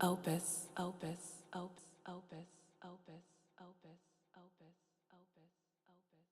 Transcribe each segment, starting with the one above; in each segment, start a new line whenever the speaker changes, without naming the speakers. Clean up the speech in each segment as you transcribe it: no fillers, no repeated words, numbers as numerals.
opus, opus, opus, opus, opus, opus, opus, opus, opus.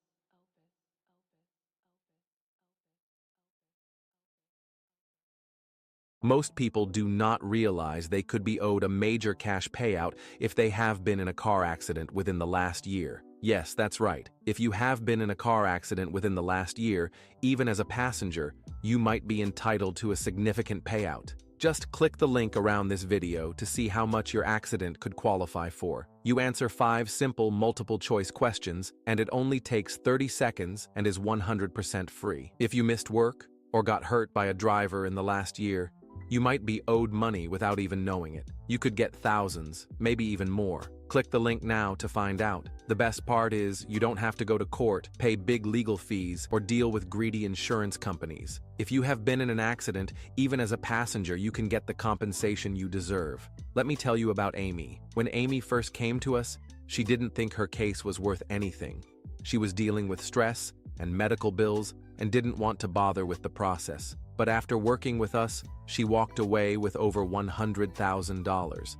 Most people do not realize they could be owed a major cash payout if they have been in a car accident within the last year. Yes, that's right. If you have been in a car accident within the last year, even as a passenger, you might be entitled to a significant payout. Just click the link around this video to see how much your accident could qualify for. You answer 5 simple multiple-choice questions, and it only takes 30 seconds and is 100% free. If you missed work or got hurt by a driver in the last year, you might be owed money without even knowing it. You could get thousands, maybe even more. Click the link now to find out. The best part is you don't have to go to court, pay big legal fees, or deal with greedy insurance companies. If you have been in an accident, even as a passenger, you can get the compensation you deserve. Let me tell you about Amy. When Amy first came to us, she didn't think her case was worth anything. She was dealing with stress and medical bills and didn't want to bother with the process. But after working with us, she walked away with over $100,000.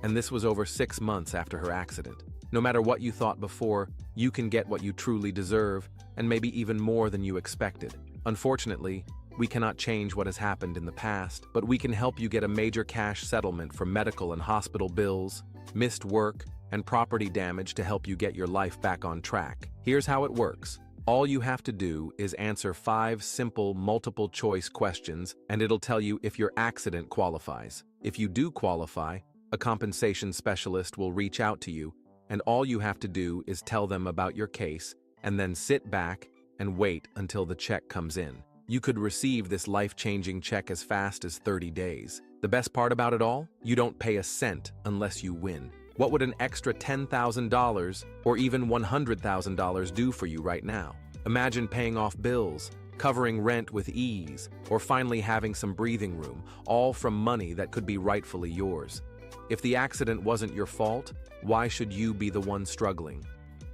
And this was over 6 months after her accident. No matter what you thought before, you can get what you truly deserve, and maybe even more than you expected. Unfortunately, we cannot change what has happened in the past, but we can help you get a major cash settlement for medical and hospital bills, missed work, and property damage to help you get your life back on track. Here's how it works. All you have to do is answer 5 simple multiple-choice questions, and it'll tell you if your accident qualifies. If you do qualify, a compensation specialist will reach out to you, and all you have to do is tell them about your case, and then sit back and wait until the check comes in. You could receive this life-changing check as fast as 30 days. The best part about it all? You don't pay a cent unless you win. What would an extra $10,000 or even $100,000 do for you right now? Imagine paying off bills, covering rent with ease, or finally having some breathing room, all from money that could be rightfully yours. If the accident wasn't your fault, why should you be the one struggling?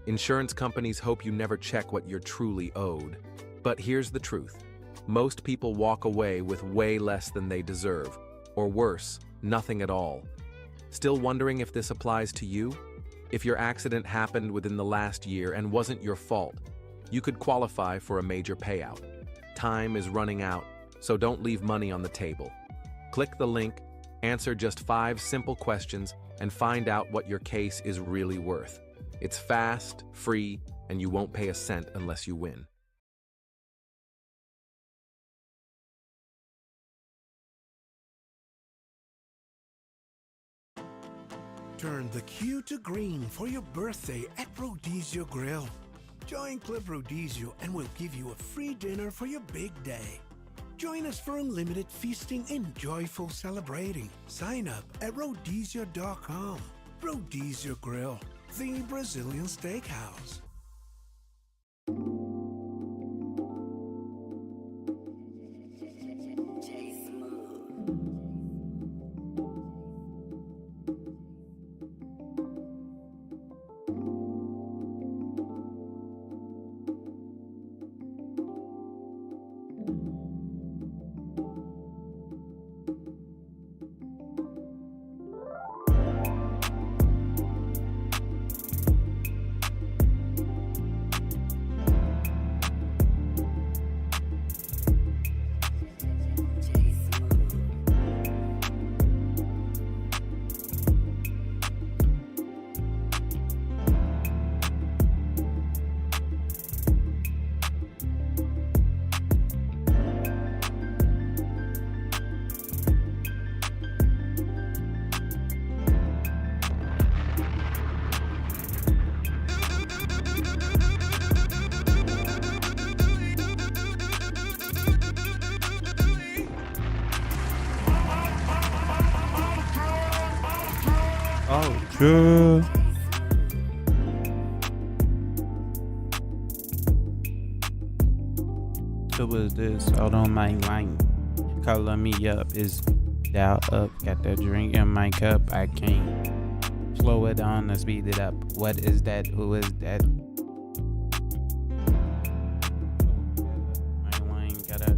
Insurance companies hope you never check what you're truly owed. But here's the truth. Most people walk away with way less than they deserve, or worse, nothing at all. Still wondering if this applies to you? If your accident happened within the last year and wasn't your fault, you could qualify for a major payout. Time is running out, so don't leave money on the table. Click the link, answer just 5 simple questions, and find out what your case is really worth. It's fast, free, and you won't pay a cent unless you win.
Turn the Q to green for your birthday at Rodizio Grill. Join Club Rodizio and we'll give you a free dinner for your big day. Join us for unlimited feasting and joyful celebrating. Sign up at rodizio.com. Rodizio Grill, the Brazilian steakhouse.
True. Who was this? Hold on my line. Color me up. Is dial up. Got that drink in my cup. I can't slow it down or speed it up. What is that? Who is that? My line gotta.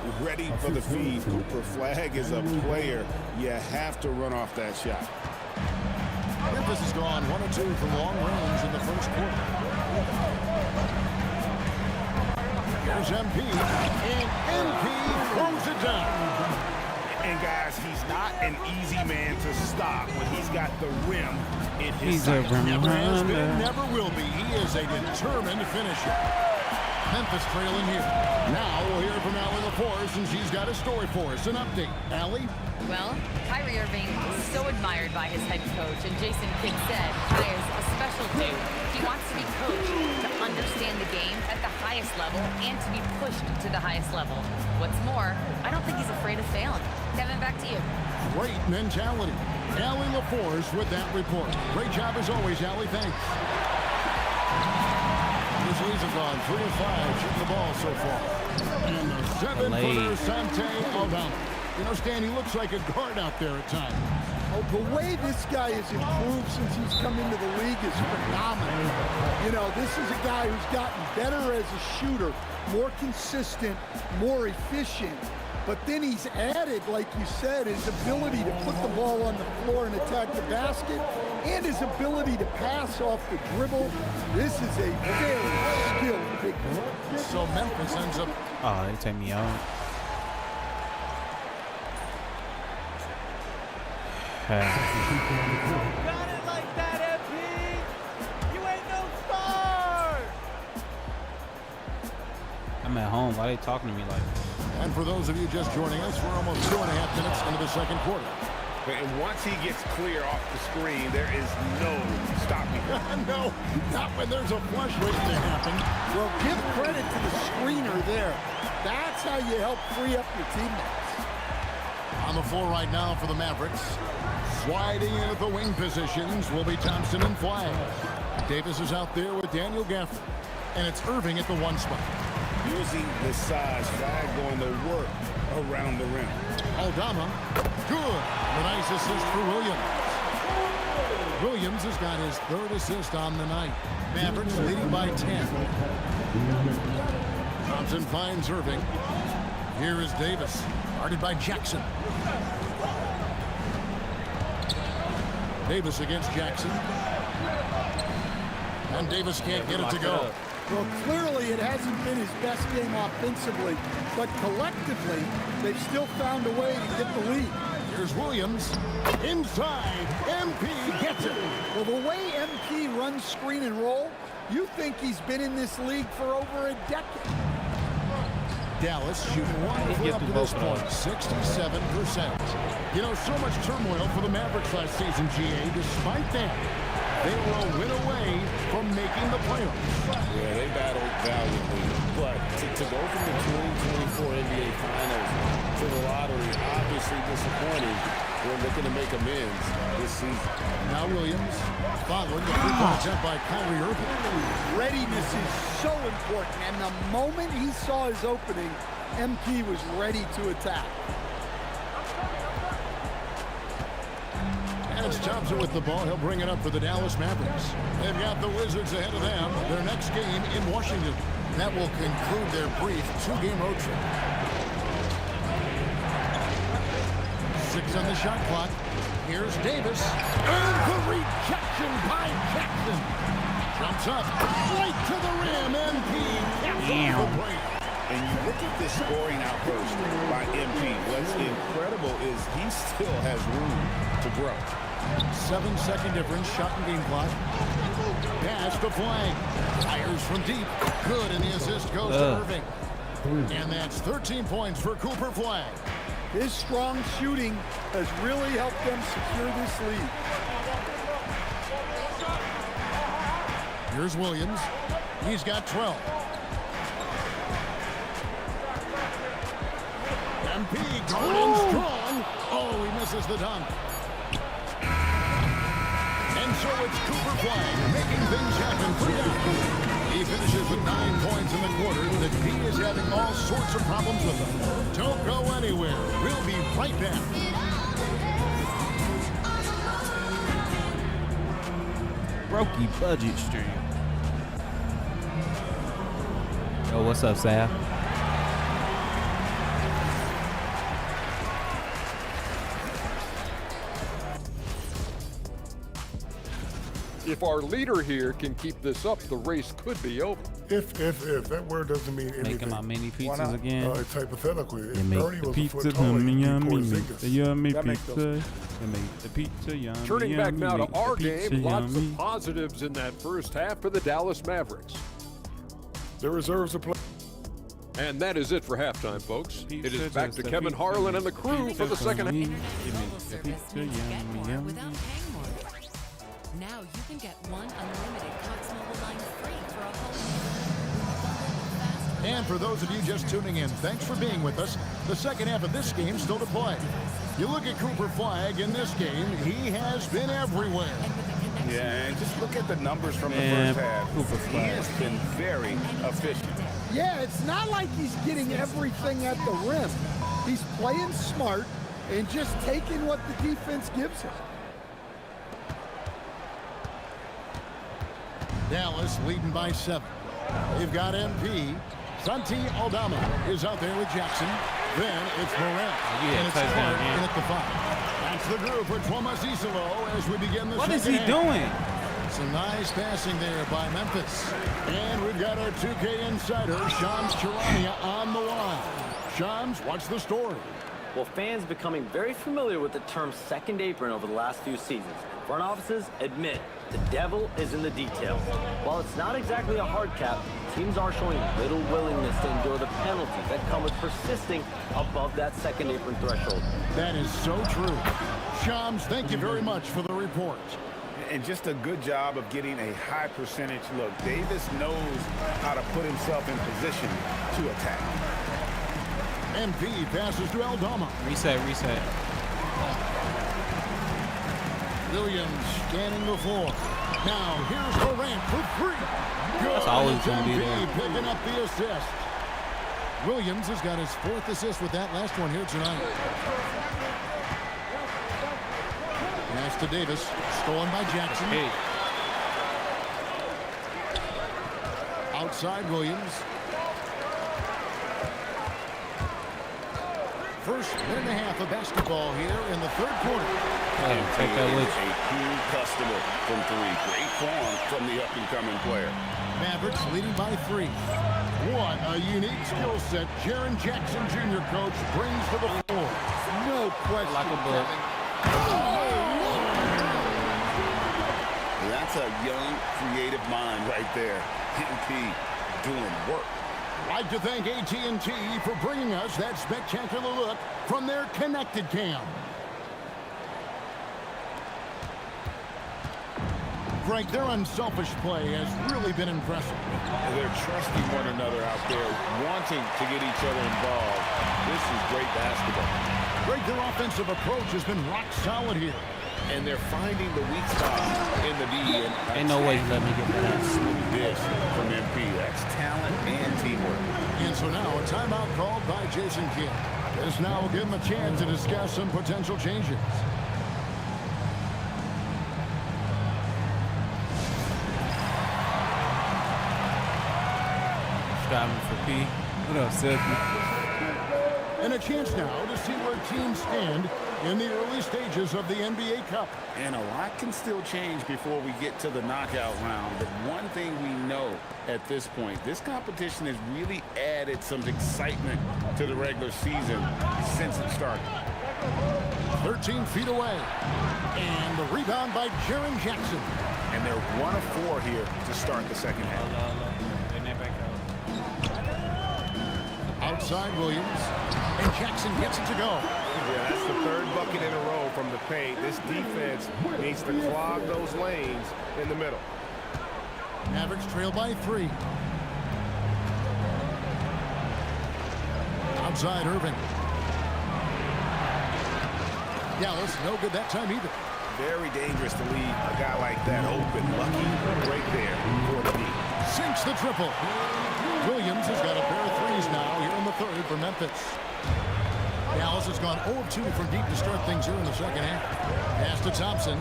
ready for the feed. Cooper Flag is a player. You have to run off that shot.
Memphis has gone 1 or 2 from long range in the first quarter. Here's MP, and MP throws it down.
And guys, he's not an easy man to stop when he's got the rim in his
He's a
sights.
rim
Never has been,
runner.
never will be. He is a determined finisher. Memphis trailing here. Now we'll hear from Allie LaForce, and she's got a story for us. An update. Allie?
Well, Kyrie Irving is so admired by his head coach, and Jason Kidd said hires a special dude. He wants to be coached to understand the game at the highest level and to be pushed to the highest level. What's more, I don't think he's afraid of failing. Kevin, back to you.
Great mentality. Allie LaForce with that report. Great job as always, Allie. Thanks. The Grizzlies have gone 3 of 5 shooting the ball so far. And the 7-footer Sante Aldama. You know, Stan, he looks like a guard out there at times.
Oh, the way this guy has improved since he's come into the league is phenomenal. You know, this is a guy who's gotten better as a shooter, more consistent, more efficient. But then he's added, like you said, his ability to put the ball on the floor and attack the basket, and his ability to pass off the dribble. This is a very skilled big man.
So Memphis ends up...
Oh, they take me out.
Got it like that, MP. You ain't no star.
I'm at home. Why are they talking to me like that?
And for those of you just joining us, we're almost 2.5 minutes into the second quarter.
And once he gets clear off the screen, there is no stopping him.
No, not when there's a flush waiting to happen.
Well, give credit to the screener there. That's how you help free up your teammates.
On the floor right now for the Mavericks. Sliding in at the wing positions will be Thompson and Flag. Davis is out there with Daniel Gafford. And it's Irving at the 1 spot.
Using the size, Flag going to work around the rim.
Aldama, good. A nice assist for Williams. Williams has got his 3rd assist on the night. Mavericks leading by 10. Thompson finds Irving. Here is Davis, guarded by Jackson. Davis against Jackson. And Davis can't get it to go.
Well, clearly it hasn't been his best game offensively, but collectively, they've still found a way to get the lead.
Here's Williams. Inside. MP gets it.
Well, the way MP runs screen and roll, you think he's been in this league for over a decade.
Dallas shooting wonderfully up to this point, 67%. You know, so much turmoil for the Mavericks last season, GA. Despite that, they were a win away from making the playoffs.
Yeah, they battled valiantly. But to go from the 2024 NBA Finals to the lottery, obviously disappointing. We're looking to make amends this season.
Now Williams, following the three-point attempt by Kyrie Irving.
Readiness is so important, and the moment he saw his opening, MP was ready to attack.
And it's Thompson with the ball. He'll bring it up for the Dallas Mavericks. They've got the Wizards ahead of them. Their next game in Washington. That will conclude their brief 2-game road trip. 6 on the shot clock. Here's Davis. And the rejection by Jackson. Jumps up. Right to the rim. MP caps off the break.
And you look at this scoring outburst by MP. What's incredible is he still has room to grow.
7-second difference. Shot and game clock. Pass to Flag. Fires from deep. Good, and the assist goes to Irving. And that's 13 points for Cooper Flag.
His strong shooting has really helped them secure this lead.
Here's Williams. He's got 12. MP going in strong. Oh, he misses the dunk. And so it's Cooper Flag making things happen. 3 down. He finishes with 9 points in the quarter. The D is having all sorts of problems with him. Don't go anywhere. We'll be right back.
Brokey budget stream. Yo, what's up, Sal?
If our leader here can keep this up, the race could be over.
If that word doesn't mean anything.
Making my mini pizzas again.
It's hypothetical.
They
If
make
Ernie
the
was a foot
pizza
taller,
yummy,
he'd be
yummy.
Porzingis.
The yummy
That makes
pizza. They make the pizza yummy.
Turning back
yummy,
now to
make the
our
pizza
game, lots
yummy.
of positives in that first half for the Dallas Mavericks.
The reserves are playing.
And that is it for halftime, folks. It is
Pizza,
back
just
to
a
Kevin
pizza,
Harlan and the crew
pizza
for the second half.
me. Give me the pizza yummy, yummy.
without paying more. Now you can get one unlimited Cox Mobile line free for a whole year.
And for those of you just tuning in, thanks for being with us. The second half of this game still to play. You look at Cooper Flagg in this game, he has been everywhere.
Yeah, and just look at the numbers from the first half. He has been very efficient.
Yeah, it's not like he's getting everything at the rim. He's playing smart and just taking what the defense gives him.
Dallas leading by 7. They've got MP. Santi Aldama is out there with Jackson. Then it's Morant. And it's Clark in at the 5. That's the group for Thomas Isolo as we begin the second half.
What is he doing?
Some nice passing there by Memphis. And we've got our 2K insider, Shams Charania, on the line. Shams, what's the story?
Well, fans becoming very familiar with the term second apron over the last few seasons. Front offices admit the devil is in the details. While it's not exactly a hard cap, teams are showing little willingness to endure the penalties that come with persisting above that second apron threshold.
That is so true. Shams, thank you very much for the report.
And just a good job of getting a high percentage look. Davis knows how to put himself in position to attack.
MP passes to Aldama.
Reset.
Williams scanning the floor. Now here's Morant for 3. Good.
That's always going to be there.
Picking up the assist. Williams has got his 4th assist with that last one here tonight. Pass to Davis. Stolen by Jackson. Outside Williams. First minute and a half of basketball here in the third quarter.
Take that with a cool customer from 3. Great form from the up-and-coming player.
Mavericks leading by 3. What a unique skill set Jaren Jackson Jr. coach brings to the floor. No question.
Like a book.
That's a young, creative mind right there. MP doing work.
I'd like to thank AT&T for bringing us that spectacular look from their connected cam. Frank, their unselfish play has really been impressive.
They're trusting one another out there, wanting to get each other involved. This is great basketball.
Greg, their offensive approach has been rock solid here.
And they're finding the weak spots in the D.
Ain't no way you let me get that.
This from MP. That's talent and teamwork.
And so now a timeout called by Jason Kidd. This now will give him a chance to discuss some potential changes.
Striving for P. What up, Seth?
And a chance now to see where teams stand in the early stages of the NBA Cup.
And a lot can still change before we get to the knockout round. But one thing we know at this point, this competition has really added some excitement to the regular season since it started.
13 feet away. And the rebound by Jaren Jackson.
And they're 1 of 4 here to start the second half.
Outside Williams. And Jackson gets it to go.
Yeah, that's the 3rd bucket in a row from the paint. This defense needs to clog those lanes in the middle.
Mavericks trail by 3. Outside Irving. Dallas, no good that time either.
Very dangerous to leave a guy like that open. Lucky right there for the D.
Sinks the triple. Williams has got a pair of 3s now here in the 3rd for Memphis. Dallas has gone 0 of 2 from deep to start things here in the second half. Pass to Thompson.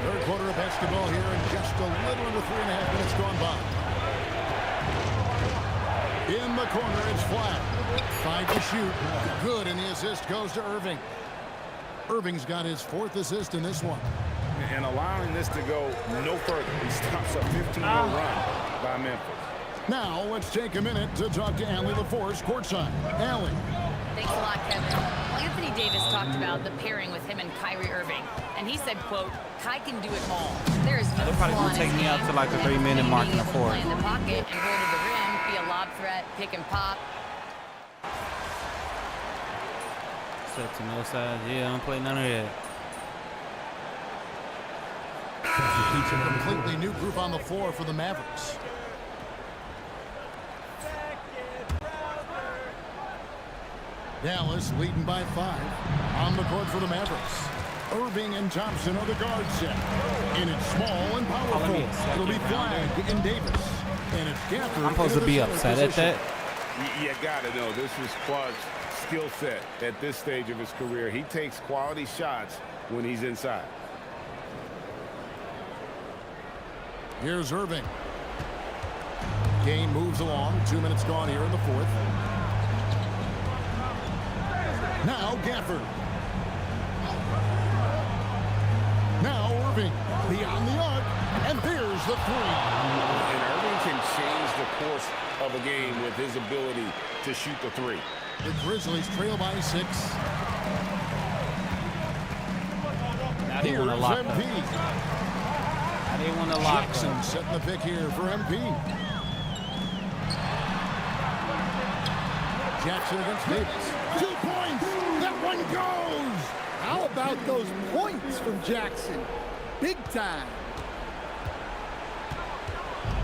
Third quarter of basketball here and just a little under 3.5 minutes gone by. In the corner, it's flat. 5 to shoot. Good, and the assist goes to Irving. Irving's got his 4th assist in this one.
And allowing this to go no further. He stops a 15-0 run by Memphis.
Now, let's take a minute to talk to Allie LaForce courtside. Allie.
Thanks a lot, Kevin. Well, Anthony Davis talked about the pairing with him and Kyrie Irving, and he said, quote, Kai can do it all. There is no
They're probably going to take me out to like the 3-minute mark in the fourth.
Play in the pocket and go to the rim, be a lob threat, pick and pop.
Set to no side. Yeah, I don't play none of that.
A completely new group on the floor for the Mavericks. Dallas leading by 5. On the court for the Mavericks. Irving and Thompson are the guard set. And it's small and powerful. It'll be Flagg and Davis. And it's Gafford.
I'm supposed to be upset at that.
You got to know, this is Clark's skill set at this stage of his career. He takes quality shots when he's inside.
Here's Irving. Game moves along. 2 minutes gone here in the 4th. Now Gafford. Now Irving beyond the arc, and there's the 3.
And Irving can change the course of a game with his ability to shoot the 3.
The Grizzlies trail by 6.
Now they want to lock
MP.
up. Now they want to lock
Jackson
up.
setting the pick here for MP. Jackson against Davis. 2 points. That one goes.
How about those points from Jackson? Big time.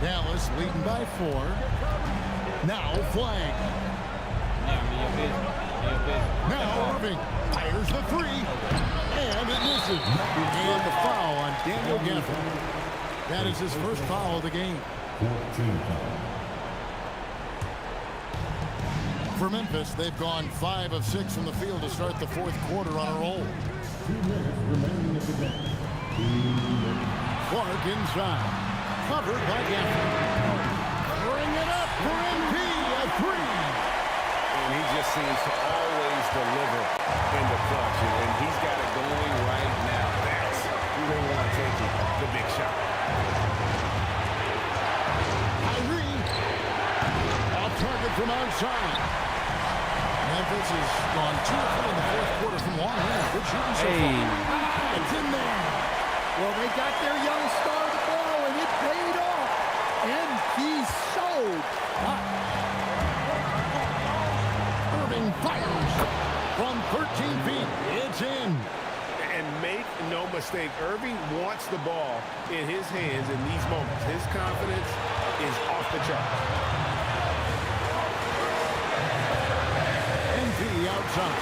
Dallas leading by 4. Now Flagg. Now Irving fires the 3. And it misses. And the foul on Daniel Gafford. That is his first foul of the game. For Memphis, they've gone 5 of 6 from the field to start the 4th quarter on a roll. Clark inside. Covered by Gafford. Bring it up for MP, a 3.
And he just seems to always deliver in the clutch. And he's got it going right now. That's who they want to take it, the big shot.
Kyrie. Off target from outside. Memphis has gone 2 of 3 in the 4th quarter from long range. Good shooting so far. It's in there.
Well, they got their young star the ball, and it paid off. And he showed up.
Irving fires from 13 feet. It's in.
And make no mistake, Irving wants the ball in his hands in these moments. His confidence is off the charts.
Outside.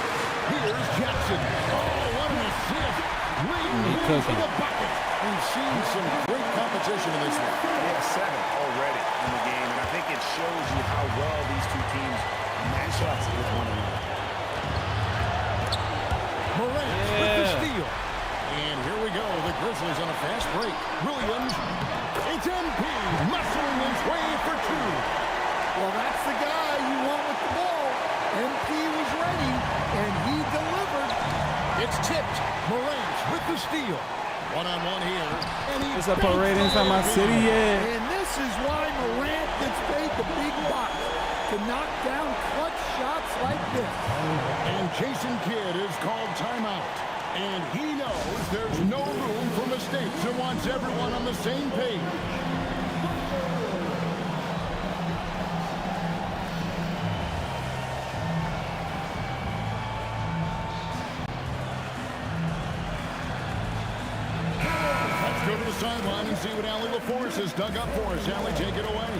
Here's Jackson. Oh, what an assist. Leading to the bucket. We've seen some great competition in this one.
Yeah, 7 already in the game, and I think it shows you how well these two teams match up with one another.
Morant with the steal. And here we go. The Grizzlies on a fast break. Williams. It's MP muscling his way for 2.
Well, that's the guy you want with the ball. MP was ready, and he delivered.
It's tipped. Morant with the steal. One-on-one here. And
It's a parade inside my city, yeah.
And this is why Morant gets paid the big bucks, to knock down clutch shots like this.
And Jason Kidd is called timeout. And he knows there's no room for mistakes and wants everyone on the same page. Sideline and see what Allie LaForce has dug up for us. Allie, take it away.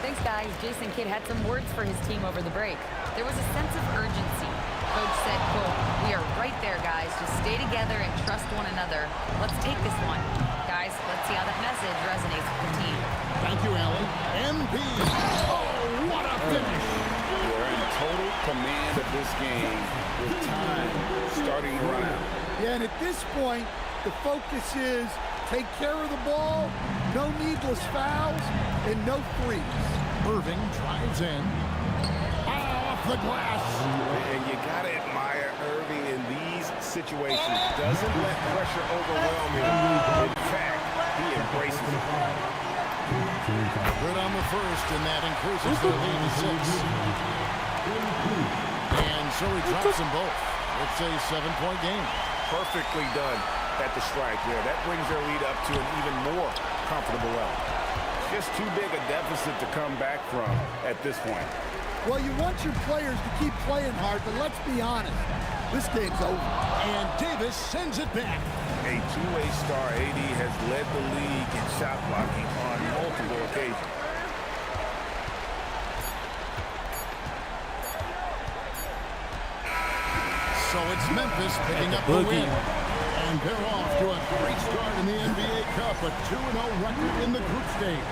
Thanks, guys. Jason Kidd had some words for his team over the break. There was a sense of urgency. Coach said, quote, "We are right there, guys. Just stay together and trust one another. Let's take this one." Guys, let's see how that message resonates with the team.
Thank you, Allie. MP. Oh, what a finish.
They're in total command of this game with time starting to run out.
Yeah, and at this point, the focus is take care of the ball, no needless fouls, and no threes.
Irving drives in. Off the glass.
And you got to admire Irving in these
situations, doesn't let pressure overwhelm him. In fact, he embraces it.
Good on the first, and that increases their lead to 6. And so he drops them both. It's a 7-point game.
Perfectly done at the strike there. That brings their lead up to an even more comfortable level. Just too big a deficit to come back from at this point.
Well, you want your players to keep playing hard, but let's be honest. This game's over.
And Davis sends it back.
A two-way star, AD has led the league in shot blocking on multiple occasions.
So it's Memphis picking up the win. And they're off to a great start in the NBA Cup, a 2-0 record in the group stage.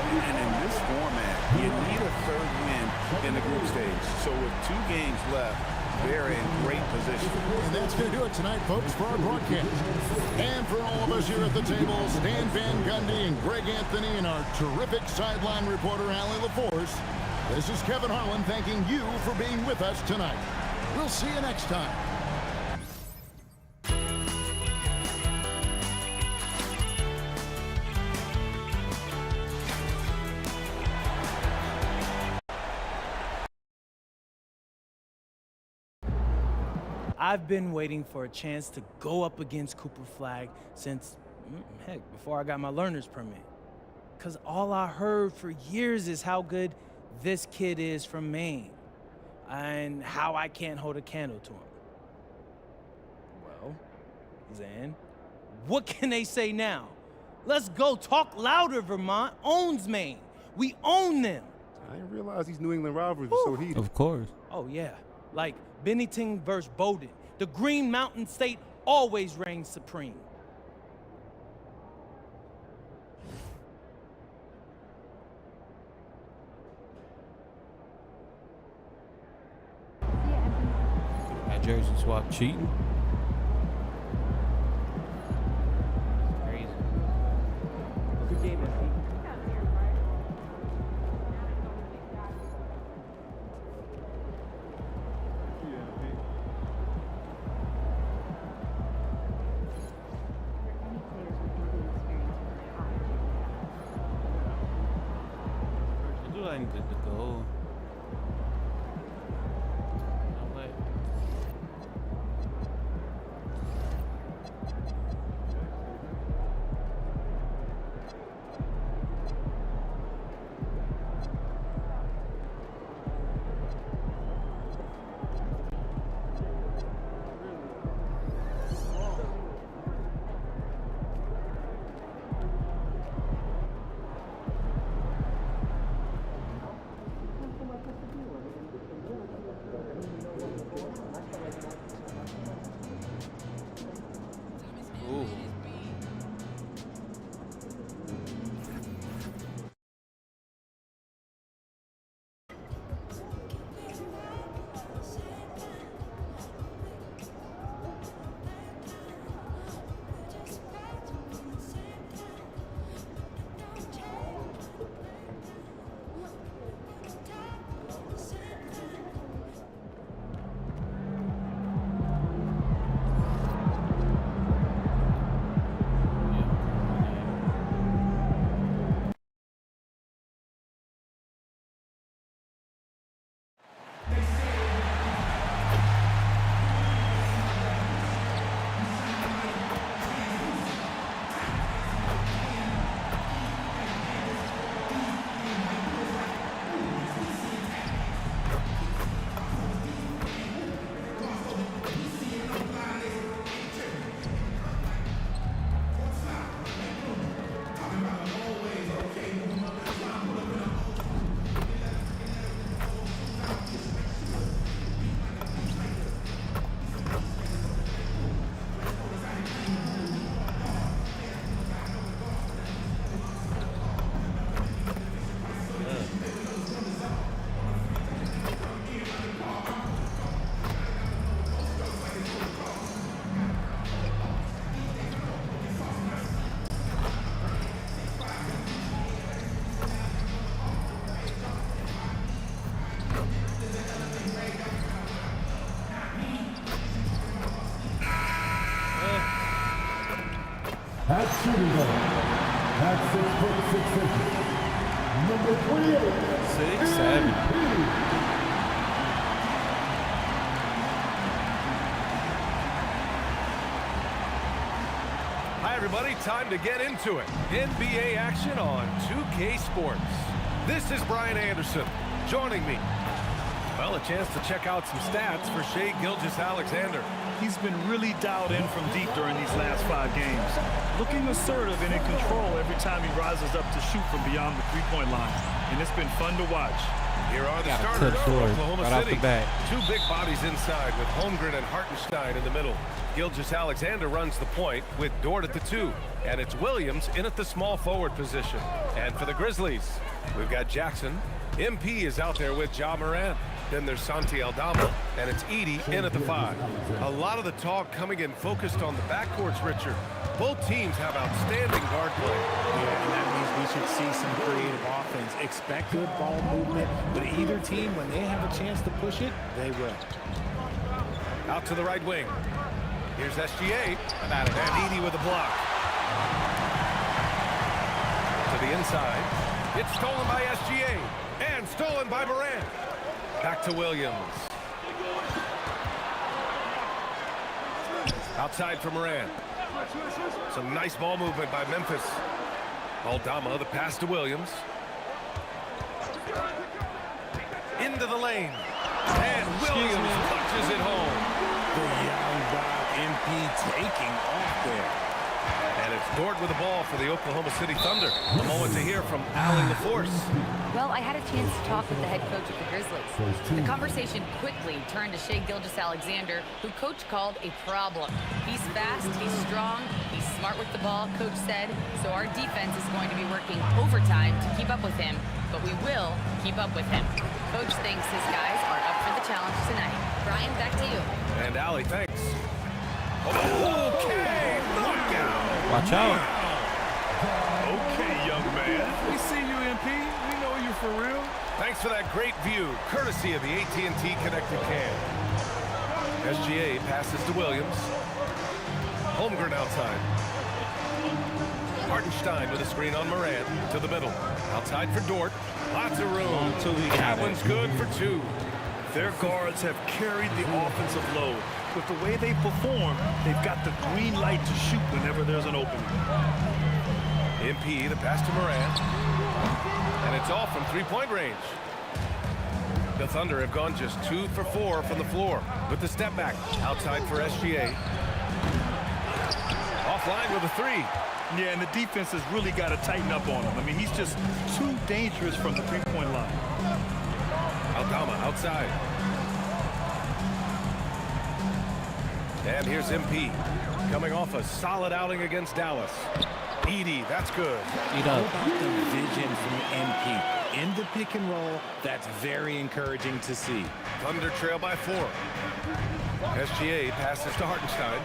And in this format, you need a third win in the group stage. So with 2 games left, they're in great position.
And that's going to do it tonight, folks, for our broadcast. And for all of us here at the table, Stan Van Gundy and Greg Anthony and our terrific sideline reporter, Allie LaForce, this is Kevin Harlan thanking you for being with us tonight. We'll see you next time.
I've been waiting for a chance to go up against Cooper Flagg since, heck, before I got my learner's permit. Because all I heard for years is how good this kid is from Maine and how I can't hold a candle to him. Well, Zan, what can they say now? Let's go. Talk louder, Vermont owns Maine. We own them.
I didn't realize these New England rivalries were so heated.
Of course.
Oh, yeah. Like Bennington versus Bowdoin. The Green Mountain State always reigns supreme.
That jersey swap cheating. Crazy.
Good game, MP.
Good to go.
At shooting guard, at 6'6", number 28.
6'7".
Hi, everybody. Time to get into it. NBA action on 2K Sports. This is Brian Anderson. Joining me, well, a chance to check out some stats for Shai Gilgeous-Alexander.
He's been really dialed in from deep during these last 5 games. Looking assertive and in control every time he rises up to shoot from beyond the three-point line. And it's been fun to watch.
Here are the starters for Oklahoma City. Two big bodies inside with Holmgren and Hartenstein in the middle. Gilgeous-Alexander runs the point with Dort at the 2. And it's Williams in at the small forward position. And for the Grizzlies, we've got Jackson. MP is out there with Ja Morant. Then there's Santi Aldama, and it's Edey in at the 5. A lot of the talk coming in focused on the backcourts, Richard. Both teams have outstanding guard play.
Yeah, and that means we should see some creative offense. Expect good ball movement, but either team, when they have a chance to push it, they will.
Out to the right wing. Here's SGA, and Edey with a block. To the inside. It's stolen by SGA, and stolen by Morant. Back to Williams. Outside for Morant. Some nice ball movement by Memphis. Aldama, the pass to Williams. Into the lane. And Williams punches it home.
The young Bob MP taking off there.
And it's Dort with the ball for the Oklahoma City Thunder. A moment to hear from Allie LaForce.
Well, I had a chance to talk with the head coach of the Grizzlies. The conversation quickly turned to Shai Gilgeous-Alexander, who coach called a problem. He's fast, he's strong, he's smart with the ball, coach said. So our defense is going to be working overtime to keep up with him, but we will keep up with him. Coach thinks his guys are up for the challenge tonight. Brian, back to you.
And Allie, thanks. Okay, knockout.
Watch out.
Okay, young man. We see you, MP. We know you for real.
Thanks for that great view, courtesy of the AT&T Connected Cam. SGA passes to Williams. Holmgren outside. Hartenstein with a screen on Morant to the middle. Outside for Dort. Lots of room. That one's good for 2.
Their guards have carried the offensive load. With the way they perform, they've got the green light to shoot whenever there's an opening.
MP, the pass to Morant. And it's off from three-point range. The Thunder have gone just 2 for 4 from the floor. With the step back, outside for SGA. Offline with a 3.
Yeah, and the defense has really got to tighten up on him. I mean, he's just too dangerous from the three-point line.
Aldama outside. And here's MP, coming off a solid outing against Dallas. Edey, that's good.
How about the vision from MP? In the pick and roll, that's very encouraging to see.
Thunder trail by 4. SGA passes to Hartenstein.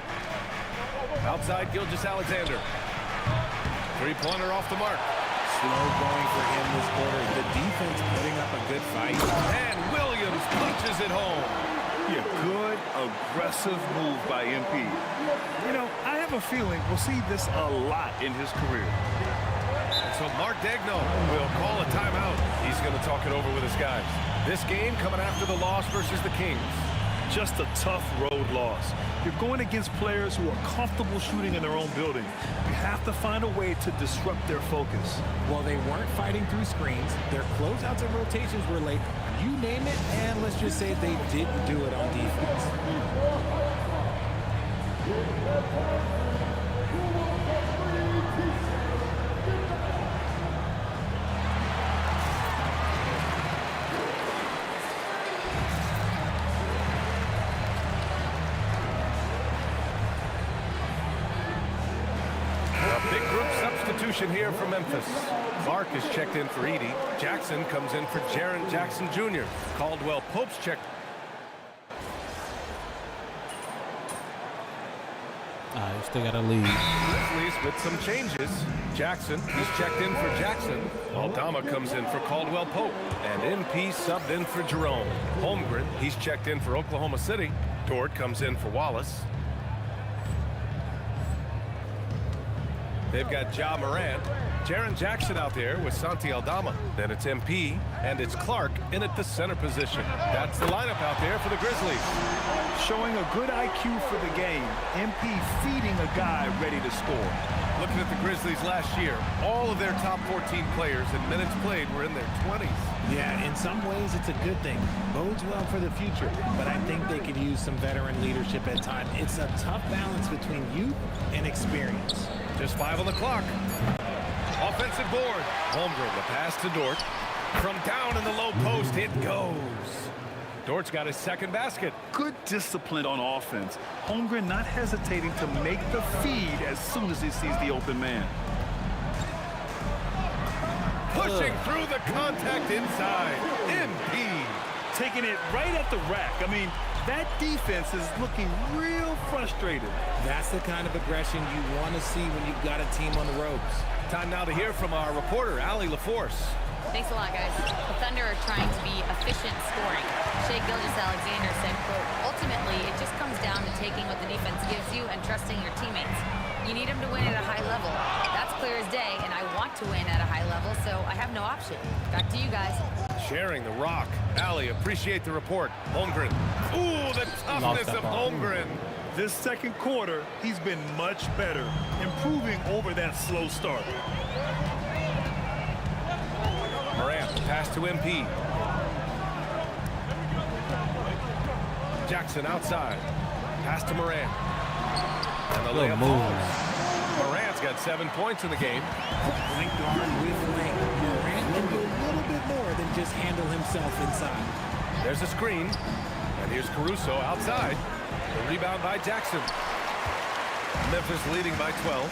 Outside Gilgeous-Alexander. Three-pointer off the mark.
Slow going for him this quarter. The defense putting up a good fight.
And Williams punches it home.
Yeah, good, aggressive move by MP. You know, I have a feeling we'll see this a lot in his career.
And so Mark Daigneault will call a timeout. He's going to talk it over with his guys. This game coming after the loss versus the Kings.
Just a tough road loss. You're going against players who are comfortable shooting in their own building. You have to find a way to disrupt their focus.
Well, they weren't fighting through screens. Their closeouts and rotations were late. You name it, and let's just say they didn't do it on defense.
Substitution here for Memphis. Clark is checked in for Edey. Jackson comes in for Jaren Jackson Jr. Caldwell Pope's checked.
You still got to lead.
Grizzlies with some changes. Jackson, he's checked in for Jackson. Aldama comes in for Caldwell Pope. And MP subbed in for Jerome. Holmgren, he's checked in for Oklahoma City. Dort comes in for Wallace. They've got Ja Morant, Jaren Jackson out there with Santi Aldama. Then it's MP, and it's Clark in at the center position. That's the lineup out there for the Grizzlies.
Showing a good IQ for the game. MP feeding a guy ready to score.
Looking at the Grizzlies last year, all of their top 14 players in minutes played were in their 20s.
Yeah, in some ways it's a good thing. Bodes well for the future, but I think they could use some veteran leadership at times. It's a tough balance between youth and experience.
Just 5 on the clock. Offensive board. Holmgren, the pass to Dort. From down in the low post, it goes. Dort's got his second basket.
Good discipline on offense. Holmgren not hesitating to make the feed as soon as he sees the open man.
Pushing through the contact inside. MP.
Taking it right at the rack. I mean, that defense is looking real frustrated.
That's the kind of aggression you want to see when you've got a team on the ropes.
Time now to hear from our reporter, Allie LaForce.
Thanks a lot, guys. The Thunder are trying to be efficient scoring. Shai Gilgeous-Alexander said, quote, ultimately, it just comes down to taking what the defense gives you and trusting your teammates. You need them to win at a high level. That's clear as day, and I want to win at a high level, so I have no option. Back to you guys.
Sharing the rock. Allie, appreciate the report. Holmgren. Ooh, the toughness of Holmgren.
This second quarter, he's been much better, improving over that slow start.
Morant, pass to MP. Jackson outside. Pass to Morant. And the layup falls. Morant's got 7 points in the game.
Point guard with length. Morant can do a little bit more than just handle himself inside.
There's a screen. And here's Caruso outside. The rebound by Jackson. Memphis leading by 12.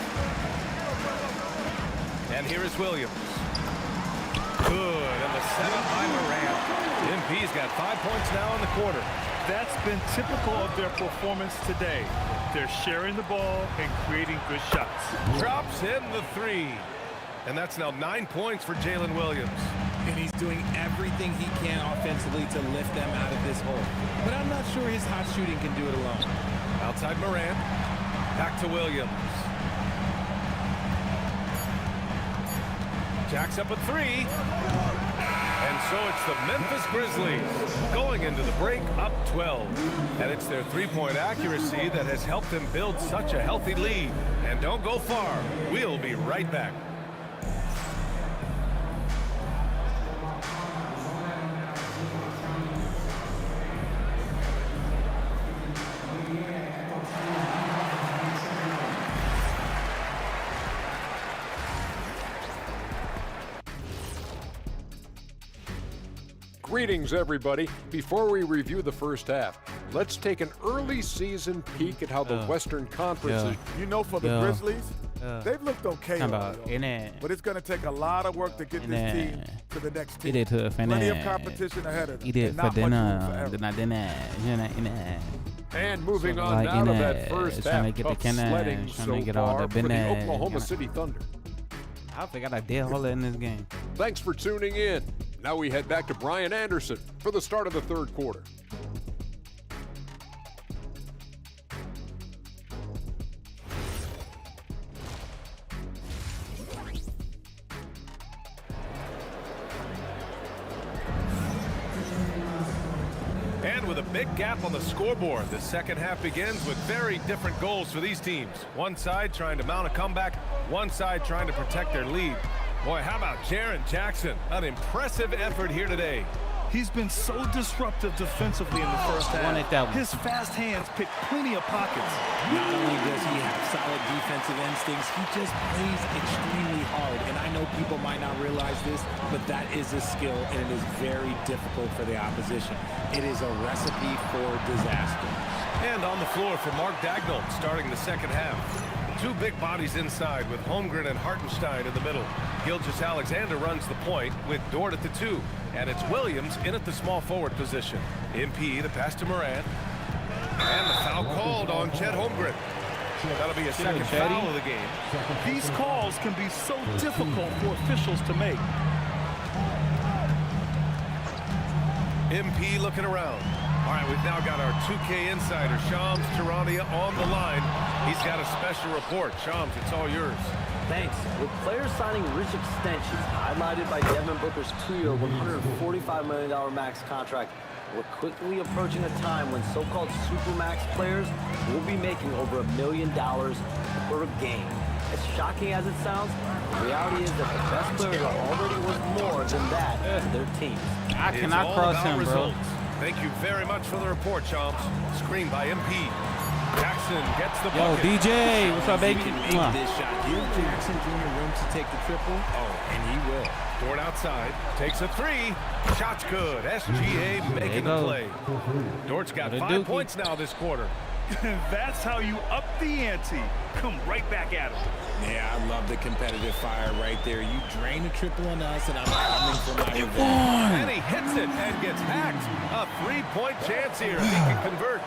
And here is Williams. Good, and the setup by Morant. MP's got 5 points now in the quarter.
That's been typical of their performance today. They're sharing the ball and creating good shots.
Drops in the 3. And that's now 9 points for Jalen Williams.
And he's doing everything he can offensively to lift them out of this hole. But I'm not sure his hot shooting can do it alone.
Outside Morant. Back to Williams. Jacks up a 3. And so it's the Memphis Grizzlies going into the break up 12. And it's their three-point accuracy that has helped them build such a healthy lead. And don't go far. We'll be right back.
Greetings, everybody. Before we review the first half, let's take an early season peek at how the Western Conference is.
You know, for the Grizzlies, they've looked okay,
but
it's going to take a lot of work to get this team to the next tier. Plenty of competition ahead of them. And not much room for error.
And moving on now to that first half, tough sledding so far for the Oklahoma City Thunder.
I think I got a dead hole in this game.
Thanks for tuning in. Now we head back to Brian Anderson for the start of the third quarter.
And with a big gap on the scoreboard, the second half begins with very different goals for these teams. One side trying to mount a comeback, one side trying to protect their lead. Boy, how about Jaren Jackson? An impressive effort here today.
He's been so disruptive defensively in the first half. His fast hands pick plenty of pockets.
Not only does he have solid defensive instincts, he just plays extremely hard. And I know people might not realize this, but that is a skill, and it is very difficult for the opposition. It is a recipe for disaster.
And on the floor for Mark Dagnall, starting the second half. Two big bodies inside with Holmgren and Hartenstein in the middle. Gilgeous-Alexander runs the point with Dort at the 2. And it's Williams in at the small forward position. MP, the pass to Morant. And the foul called on Chet Holmgren. That'll be a second foul of the game.
These calls can be so difficult for officials to make.
MP looking around. All right, we've now got our 2K insider, Shams Charania, on the line. He's got a special report. Shams, it's all yours.
Thanks. With players signing rich extensions, highlighted by Devin Booker's 2-year, $145 million max contract, we're quickly approaching a time when so-called supermax players will be making over $1 million per game. As shocking as it sounds, the reality is that the best players are already worth more than that to their teams.
I cannot cross him, bro.
Thank you very much for the report, Chomps. Screen by MP. Jackson gets the bucket.
Yo, DJ, what's up, baby?
Make this shot. Give Jackson Jr. room to take the triple. Oh, and he will.
Dort outside, takes a three. Shot's good. SGA making the play. Dort's got 5 points now this quarter.
That's how you up the ante. Come right back at him.
Yeah, I love the competitive fire right there. You drain the triple on us, and I'm coming for my revenge.
And he hits it and gets hacked. A 3-point chance here if he can convert.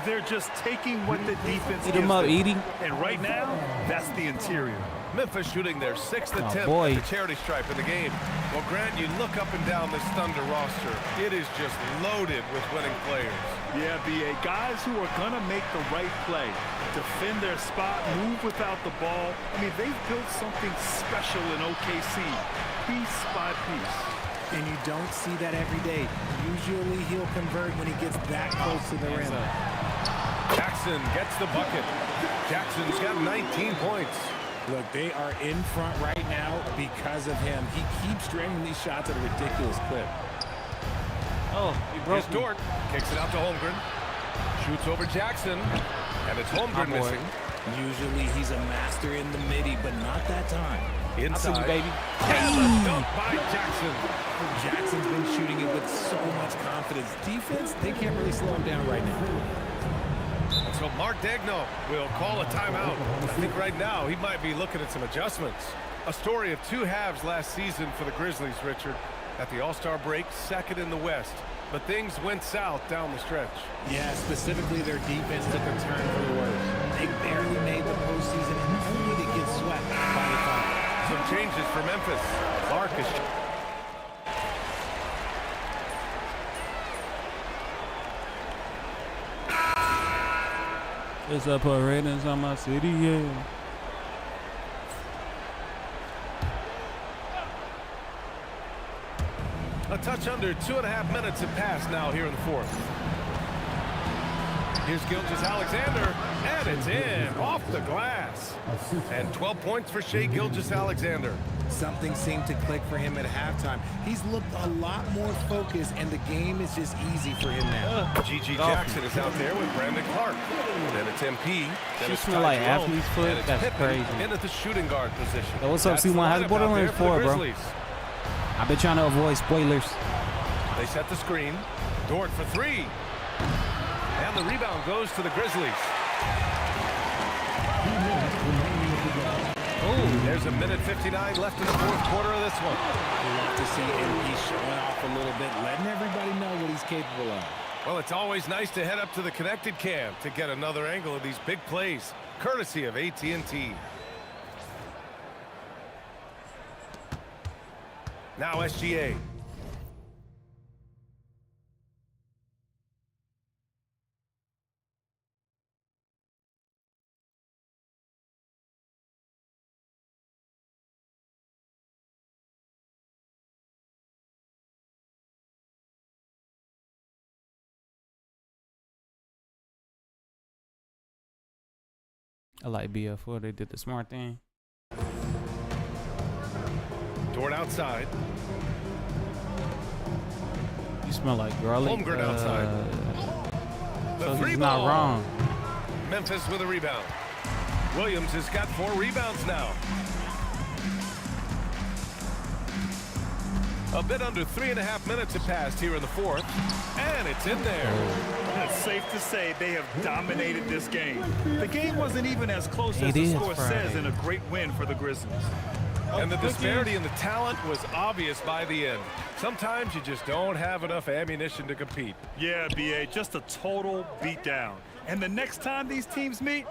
They're just taking what the defense
Eat him up, Edie.
And right now, that's the interior.
Memphis shooting their 6th attempt at the charity stripe in the game. Well, Grant, you look up and down this Thunder roster. It is just loaded with winning players.
Yeah, BA. Guys who are going to make the right play, defend their spot, move without the ball. I mean, they've built something special in OKC, piece by piece.
And you don't see that every day. Usually he'll convert when he gets that close to the rim.
Jackson gets the bucket. Jackson's got 19 points.
Look, they are in front right now because of him. He keeps draining these shots at a ridiculous clip.
Oh, he broke
me. Dort kicks it out to Holmgren. Shoots over Jackson. And it's Holmgren missing.
Usually he's a master in the midi, but not that time.
Inside.
You, baby.
And the dunk by Jackson.
Jackson's been shooting it with so much confidence. Defense, they can't really slow him down right now.
So Mark Daigneault will call a timeout. I think right now he might be looking at some adjustments. A story of two halves last season for the Grizzlies, Richard. At the All-Star break, second in the West. But things went south down the stretch.
Yeah, specifically their defense took a turn for the worse. They barely made the postseason and only to get swept by the Thunder.
Some changes for Memphis. Clark is...
It's up for ratings on my city, yeah.
A touch under 2.5 minutes have passed now here in the fourth. Here's Gilgeous-Alexander, and it's in, off the glass. And 12 points for Shai Gilgeous-Alexander.
Something seemed to click for him at halftime. He's looked a lot more focused, and the game is just easy for him now.
G.G. Jackson is out there with Brandon Clark. Then it's MP. Then
She
it's
smell like athlete's foot?
and it's
That's
Pippen
crazy.
in at the shooting guard position.
Yo, what's up,
That's the
C1? How's
lineup
Borderlands
out there for
4,
the
bro?
Grizzlies.
I've been trying to avoid spoilers.
They set the screen. Dort for three. And the rebound goes to the Grizzlies. Oh, there's 1:59 left in the fourth quarter of this one.
We love to see MP showing off a little bit, letting everybody know what he's capable of.
Well, it's always nice to head up to the connected cam to get another angle of these big plays, courtesy of AT&T. Now SGA.
I like BF4. They did the smart thing.
Dort outside.
You smell like garlic.
Holmgren outside.
So he's not wrong.
Memphis with a rebound. Williams has got 4 rebounds now. A bit under 3.5 minutes have passed here in the fourth, and it's in there.
It's safe to say they have dominated this game. The game wasn't even as close as the score says, and a great win for the Grizzlies.
And the disparity in the talent was obvious by the end. Sometimes you just don't have enough ammunition to compete.
Yeah, BA, just a total beatdown. And the next time these teams meet,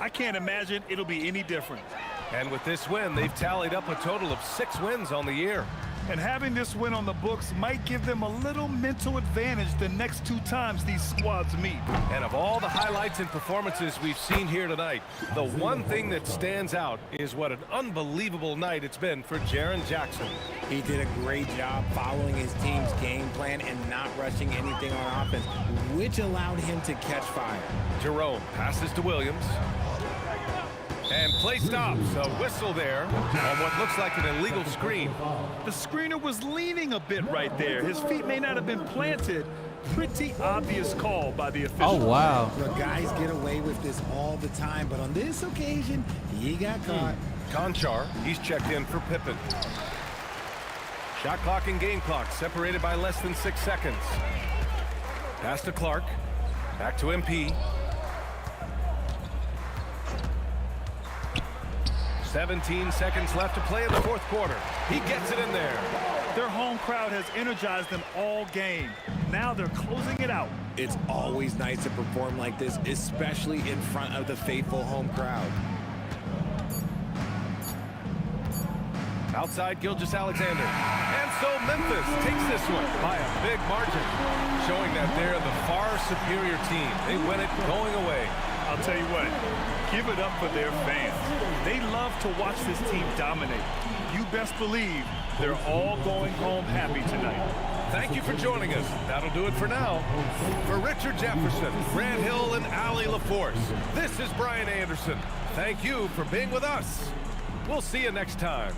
I can't imagine it'll be any different.
And with this win, they've tallied up a total of 6 wins on the year.
And having this win on the books might give them a little mental advantage the next 2 times these squads meet.
And of all the highlights and performances we've seen here tonight, the one thing that stands out is what an unbelievable night it's been for Jaren Jackson.
He did a great job following his team's game plan and not rushing anything on offense, which allowed him to catch fire.
Jerome passes to Williams. And play stops. A whistle there on what looks like an illegal screen.
The screener was leaning a bit right there. His feet may not have been planted. Pretty obvious call by the official.
Oh, wow.
The guys get away with this all the time, but on this occasion, he got caught.
Conchar, he's checked in for Pippen. Shot clock and game clock separated by less than 6 seconds. Pass to Clark. Back to MP. 17 seconds left to play in the 4th quarter. He gets it in there.
Their home crowd has energized them all game. Now they're closing it out.
It's always nice to perform like this, especially in front of the faithful home crowd.
Outside Gilgeous-Alexander. And so Memphis takes this one by a big margin, showing that they're the far superior team. They win it going away.
I'll tell you what, give it up for their fans. They love to watch this team dominate. You best believe they're all going home happy tonight.
Thank you for joining us. That'll do it for now. For Richard Jefferson, Grant Hill, and Allie LaForce, this is Brian Anderson. Thank you for being with us. We'll see you next time.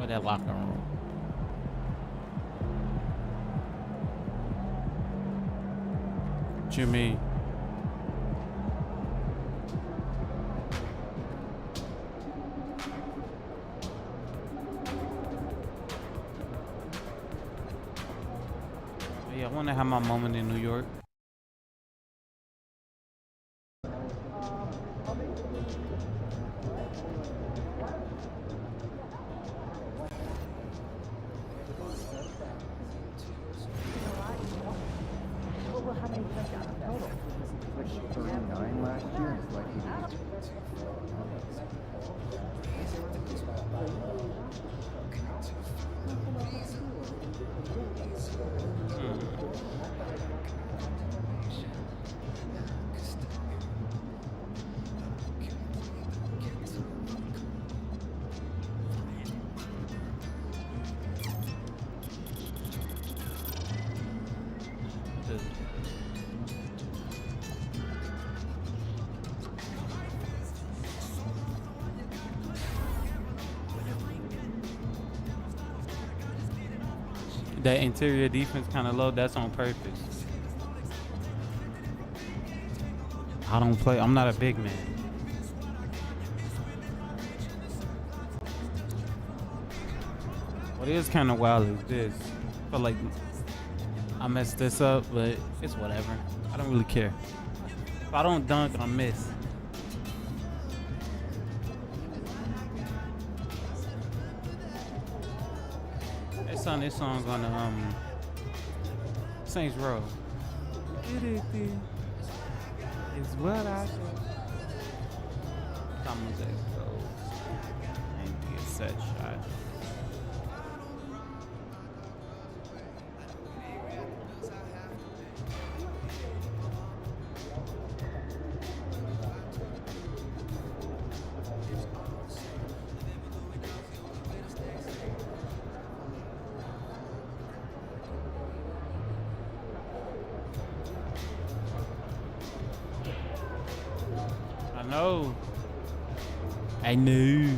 That locker room. What you mean? Yeah, I want to have my moment in New York. That interior defense kind of low, that's on purpose. I don't play, I'm not a big man. What is kind of wild is this. I feel like I messed this up, but it's whatever. I don't really care. If I don't dunk, I miss. This song's on Saints Row. It's what I do. Come on, and be a set shot. I knew.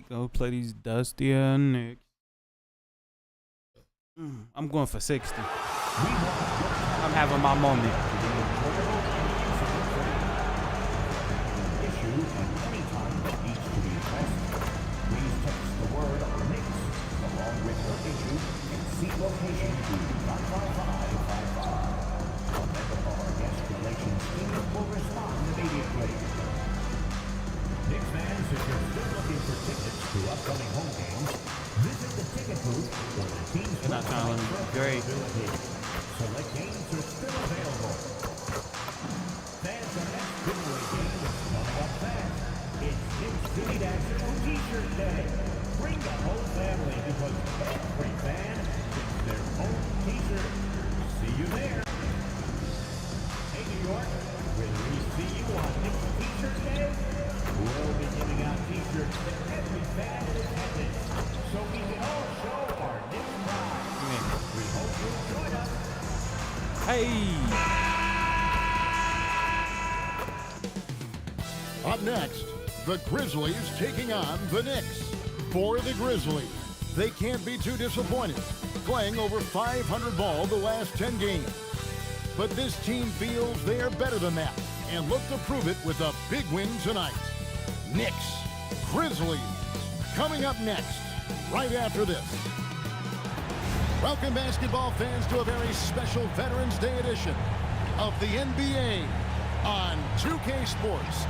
Go play these dusty Knicks. I'm going for 60. I'm having my moment.
Location to 55555. A member of our guest relations team will respond immediately. Knicks fans, if you're still looking for tickets to upcoming home games, visit the ticket booth or the team's website.
Great.
Select games are still available. Fans, our next giveaway game is coming up fast. It's Knicks City National T-shirt Day. Bring the whole family because every fan gets their own T-shirt. See you there. Hey, New York, will we see you on Knicks T-shirt Day? We'll be giving out T-shirts to every fan in attendance, so we can all show our Knicks pride. We hope you'll join us.
Hey!
Up next, the Grizzlies taking on the Knicks. For the Grizzlies, they can't be too disappointed, playing over 500 ball the last 10 games. But this team feels they are better than that and look to prove it with a big win tonight. Knicks, Grizzlies, coming up next, right after this. Welcome, basketball fans, to a very special Veterans Day edition of the NBA on 2K Sports.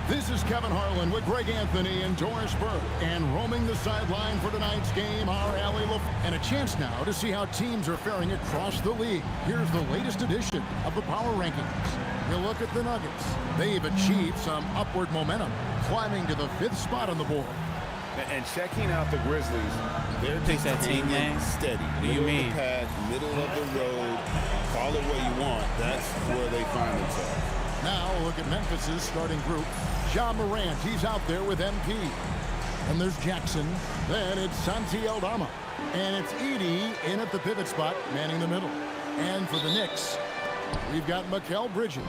This is Kevin Harlan with Greg Anthony and Doris Burke. And roaming the sideline for tonight's game, our Allie LaFleur. And a chance now to see how teams are faring across the league. Here's the latest edition of the Power Rankings. You look at the Nuggets. They've achieved some upward momentum, climbing to the 5th spot on the board.
And checking out the Grizzlies, they're just
that team name
steady.
What do you mean?
Path, middle of the road, call it what you want. That's where they find themselves.
Now look at Memphis's starting group. Ja Morant, he's out there with MP. And there's Jackson. Then it's Santi Aldama. And it's Edey in at the pivot spot, manning the middle. And for the Knicks, we've got Mikal Bridges.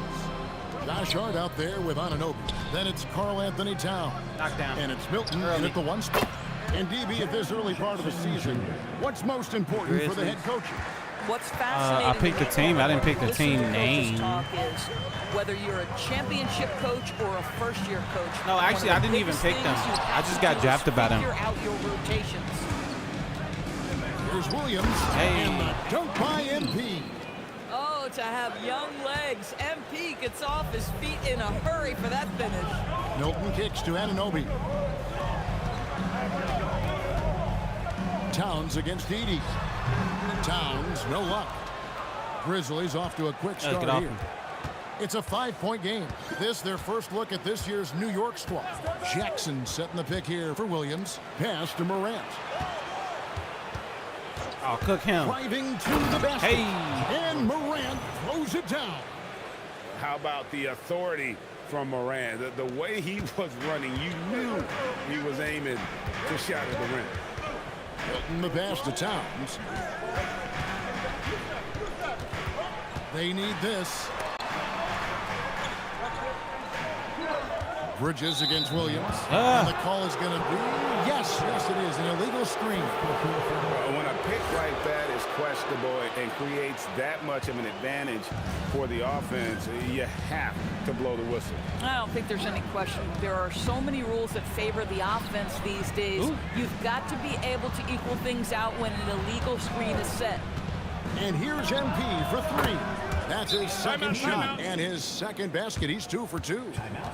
Josh Hart out there with Anunoby. Then it's Karl Anthony Towns.
Knockdown.
And it's Milton in at the 1 spot. And DB, at this early part of the season, what's most important for the head coach?
What's fascinating?
I picked the team. I didn't pick the team name.
Talk is whether you're a championship coach or a first-year coach.
No, actually, I didn't even pick them. I just got drafted by them.
Figure out your rotations.
Here's Williams. And the dunk by MP.
Oh, to have young legs. MP gets off his feet in a hurry for that finish.
Milton kicks to Anunoby. Towns against Edey. Towns, no luck. Grizzlies off to a quick start here. It's a 5-point game. This, their first look at this year's New York squad. Jackson setting the pick here for Williams. Pass to Morant.
Oh, cook him.
Driving to the basket.
Hey.
And Morant throws it down.
How about the authority from Morant? The way he was running, you knew he was aiming to shatter the rim.
Hilton the pass to Towns. They need this. Bridges against Williams. And the call is going to be, yes, it is, an illegal screen.
When a pick like that is questionable and creates that much of an advantage for the offense, you have to blow the whistle.
I don't think there's any question. There are so many rules that favor the offense these days. Ooh. You've got to be able to equal things out when an illegal screen is set.
And here's MP for 3. That's his second shot and his second basket. He's 2 for 2.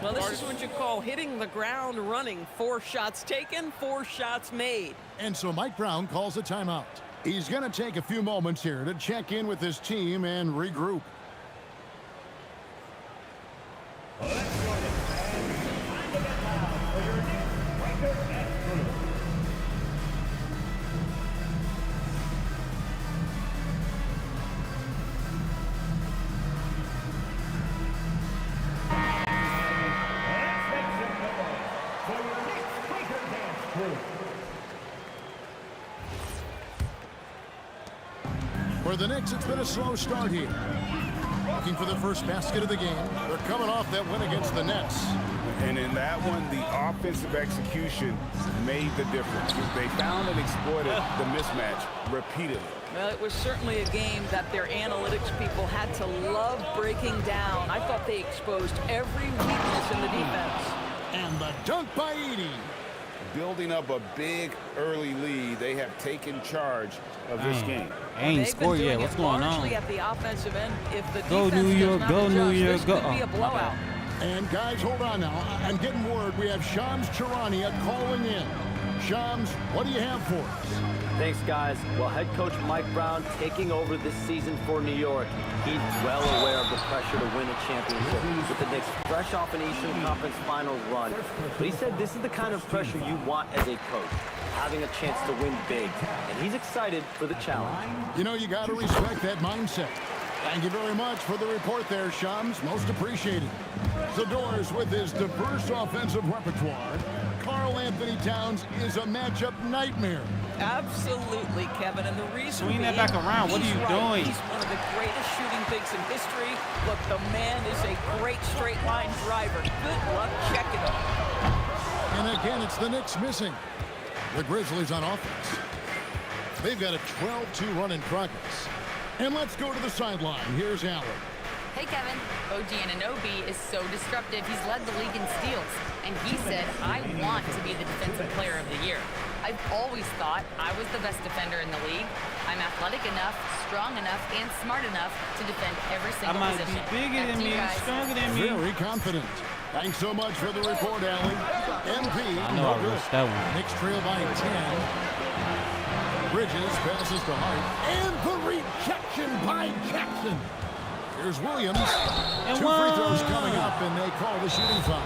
Well, this is what you call hitting the ground running. 4 shots taken, 4 shots made.
And so Mike Brown calls a timeout. He's going to take a few moments here to check in with his team and regroup. For the Knicks, it's been a slow start here. Looking for the first basket of the game. They're coming off that win against the Nets.
And in that one, the offensive execution made the difference. They found and exploited the mismatch repeatedly.
Well, it was certainly a game that their analytics people had to love breaking down. I thought they exposed every weakness in the defense.
And the dunk by Edey.
Building up a big early lead, they have taken charge of this game.
Ain't scored yet. What's going on?
Largely at the offensive end. If the
Go
defense
New York,
does not
go
adjust,
New York,
this
go.
could be a blowout.
And guys, hold on now. I'm getting word we have Shams Charania calling in. Shams, what do you have for us?
Thanks, guys. Well, head coach Mike Brown taking over this season for New York. He's well aware of the pressure to win a championship with the Knicks fresh off an Eastern Conference Finals run. But he said this is the kind of pressure you want as a coach, having a chance to win big. And he's excited for the challenge.
You know, you got to respect that mindset. Thank you very much for the report there, Shams. Most appreciated. The Doors with his diverse offensive repertoire. Karl Anthony Towns is a matchup nightmare.
Absolutely, Kevin. And the reason
Swing that back around. What are you doing?
He's one of the greatest shooting bigs in history. Look, the man is a great straight line driver. Good luck checking him.
And again, it's the Knicks missing. The Grizzlies on offense. They've got a 12-2 run in progress. And let's go to the sideline. Here's Yall.
Hey, Kevin. OG Anunoby is so disruptive. He's led the league in steals. And he said, I want to be the defensive player of the year. I've always thought I was the best defender in the league. I'm athletic enough, strong enough, and smart enough to defend every single position.
I might be bigger than me, stronger than me.
Very confident. Thanks so much for the report, Allie. MP,
I know I missed that one.
Knicks trail by 10. Bridges passes to Hart. And the rejection by Jackson. Here's Williams.
And
2 free throws coming up, and they call the shooting foul.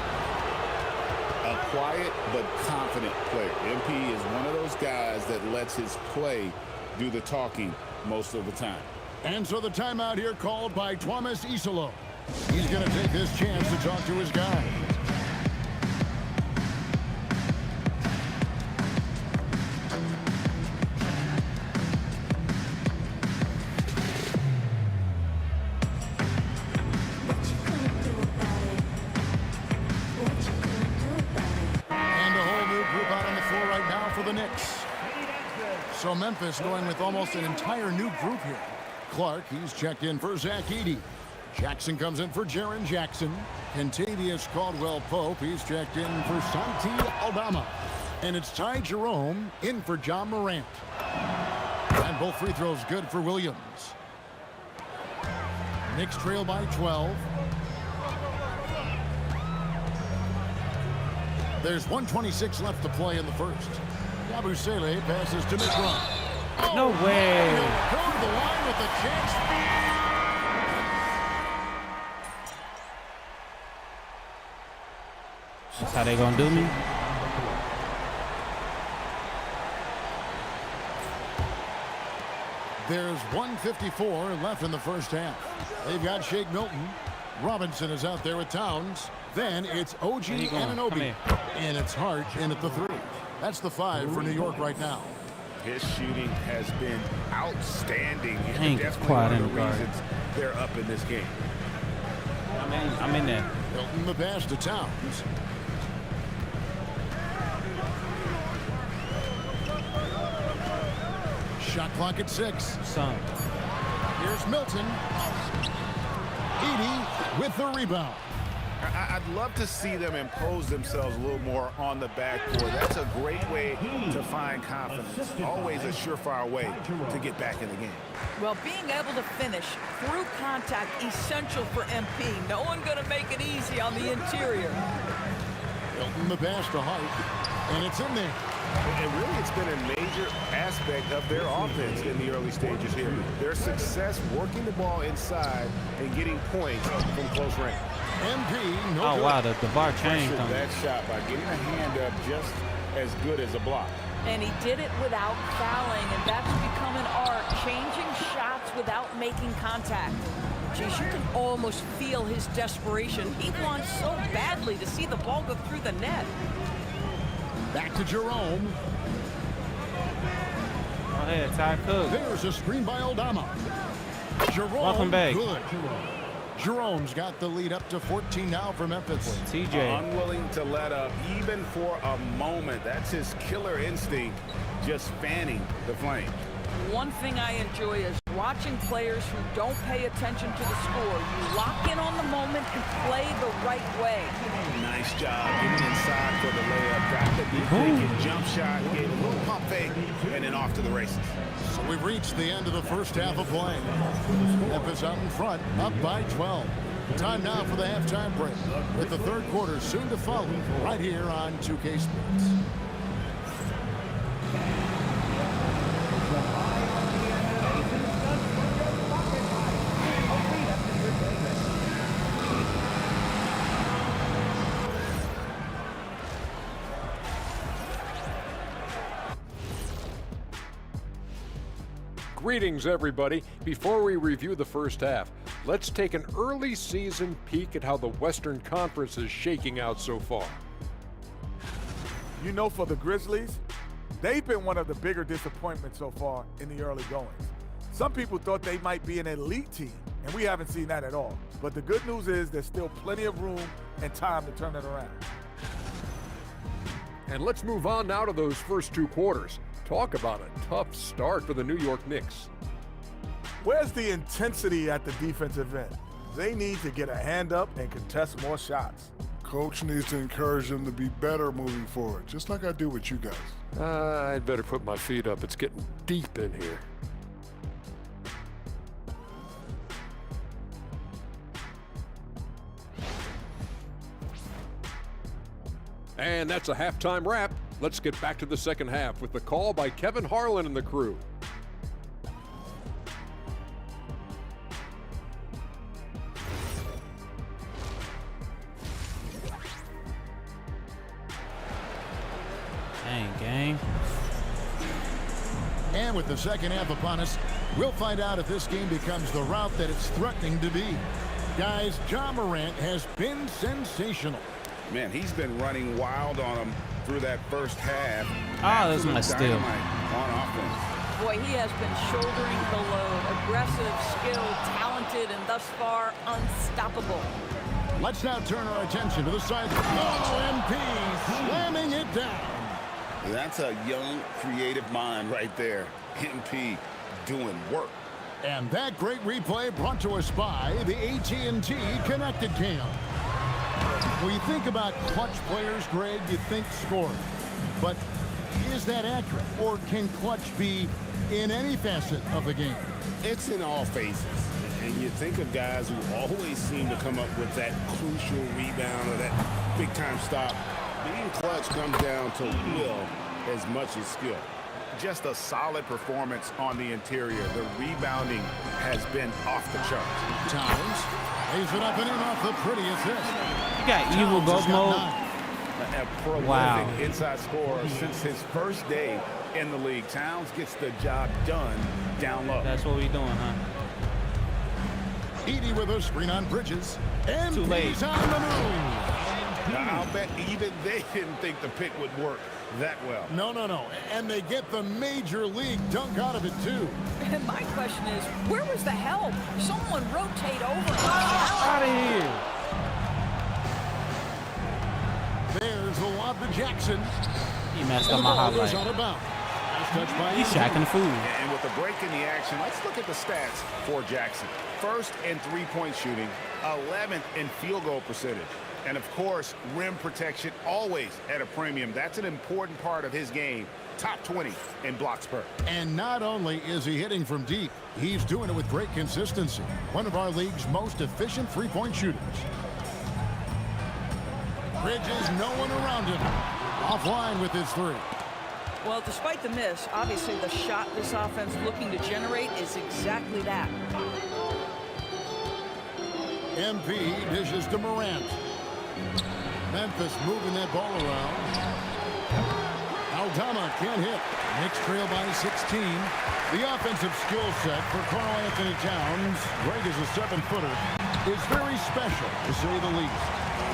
A quiet but confident player. MP is one of those guys that lets his play do the talking most of the time.
And so the timeout here called by Thomas Isolo. He's going to take this chance to talk to his guy. The Knicks. So Memphis going with almost an entire new group here. Clark, he's checked in for Zach Edey. Jackson comes in for Jaren Jackson. Kentavious Caldwell-Pope, he's checked in for Santi Aldama. And it's Ty Jerome in for John Morant. And both free throws good for Williams. Knicks trail by 12. There's 1:26 left to play in the first. Yabusele passes to Mitron.
No way.
He'll go to the line with a chance.
That's how they gonna do me?
There's 1:54 left in the first half. They've got Shake Milton. Robinson is out there with Towns. Then it's OG Anunoby. And it's Hart in at the 3. That's the 5 for New York right now.
His shooting has been outstanding.
Hank is quiet in the guard.
They're up in this game.
I'm in there.
Milton the pass to Towns. Shot clock at 6. Here's Milton. Edey with the rebound.
I'd love to see them impose themselves a little more on the backboard. That's a great way to find confidence. Always a surefire way to get back in the game.
Well, being able to finish through contact, essential for MP. No one going to make it easy on the interior.
Milton the pass to Hart, and it's in there.
And really, it's been a major aspect of their offense in the early stages here. Their success working the ball inside and getting points from close range.
MP, no
oh,
good.
wow, the bar changed on
that shot by getting a hand up just as good as a block.
And he did it without fouling, and that's become an art, changing shots without making contact. Geez, you can almost feel his desperation. He wants so badly to see the ball go through the net.
Back to Jerome.
Go ahead, Ty Cook.
There's a screen by Aldama. Jerome,
Welcome back.
good. Jerome's got the lead up to 14 now for Memphis.
TJ.
Unwilling to let up even for a moment. That's his killer instinct, just fanning the flame.
One thing I enjoy is watching players who don't pay attention to the score. You lock in on the moment and play the right way.
Nice job getting inside for the layup. Got the big jump shot, gave a little pump fake, and then off to the races.
So we've reached the end of the first half of play. Memphis out in front, up by 12. Time now for the halftime break, with the third quarter soon to follow right here on 2K Sports.
Greetings, everybody. Before we review the first half, let's take an early season peek at how the Western Conference is shaking out so far.
You know, for the Grizzlies, they've been one of the bigger disappointments so far in the early goings. Some people thought they might be an elite team, and we haven't seen that at all. But the good news is there's still plenty of room and time to turn it around.
And let's move on now to those first two quarters. Talk about a tough start for the New York Knicks.
Where's the intensity at the defensive end? They need to get a hand up and contest more shots.
Coach needs to encourage them to be better moving forward, just like I do with you guys.
I'd better put my feet up. It's getting deep in here. And that's a halftime wrap. Let's get back to the second half with the call by Kevin Harlan and the crew.
Dang, gang.
And with the second half upon us, we'll find out if this game becomes the route that it's threatening to be. Guys, Ja Morant has been sensational.
Man, he's been running wild on him through that first half.
That's my steal.
On offense.
Boy, he has been shouldering the load. Aggressive, skilled, talented, and thus far unstoppable.
Let's now turn our attention to the side. Oh, MP slamming it down.
That's a young, creative mind right there. MP doing work.
And that great replay brought to us by the AT&T Connected Cam. When you think about clutch players, Greg, you think scoring. But is that accurate? Or can clutch be in any facet of the game?
It's in all phases. And you think of guys who always seem to come up with that crucial rebound or that big-time stop. Being clutch comes down to will as much as skill. Just a solid performance on the interior. The rebounding has been off the charts.
Towns lays it up and in off the pretty assist.
You got evil ghost mode.
A prolific inside scorer since his first day in the league. Towns gets the job done down low.
That's what we doing, huh?
Edie with a screen on Bridges. And
too late.
He's on the move.
Now, I'll bet even they didn't think the pick would work that well.
No. And they get the major league dunk out of it, too.
And my question is, where was the help? Someone rotate over.
Out of here.
There's the lob to Jackson.
He messed up my highlight. He's shacking food.
And with the break in the action, let's look at the stats for Jackson. First in three-point shooting, 11th in field goal percentage. And, of course, rim protection always at a premium. That's an important part of his game. Top 20 in blocks per.
And not only is he hitting from deep, he's doing it with great consistency. One of our league's most efficient three-point shooters. Bridges, no one around him. Offline with his three.
Well, despite the miss, obviously the shot this offense looking to generate is exactly that.
MP dishes to Morant. Memphis moving that ball around. Aldama can't hit. Knicks trail by 16. The offensive skill set for Karl Anthony Towns, Greg is a 7-footer, is very special, to say the least.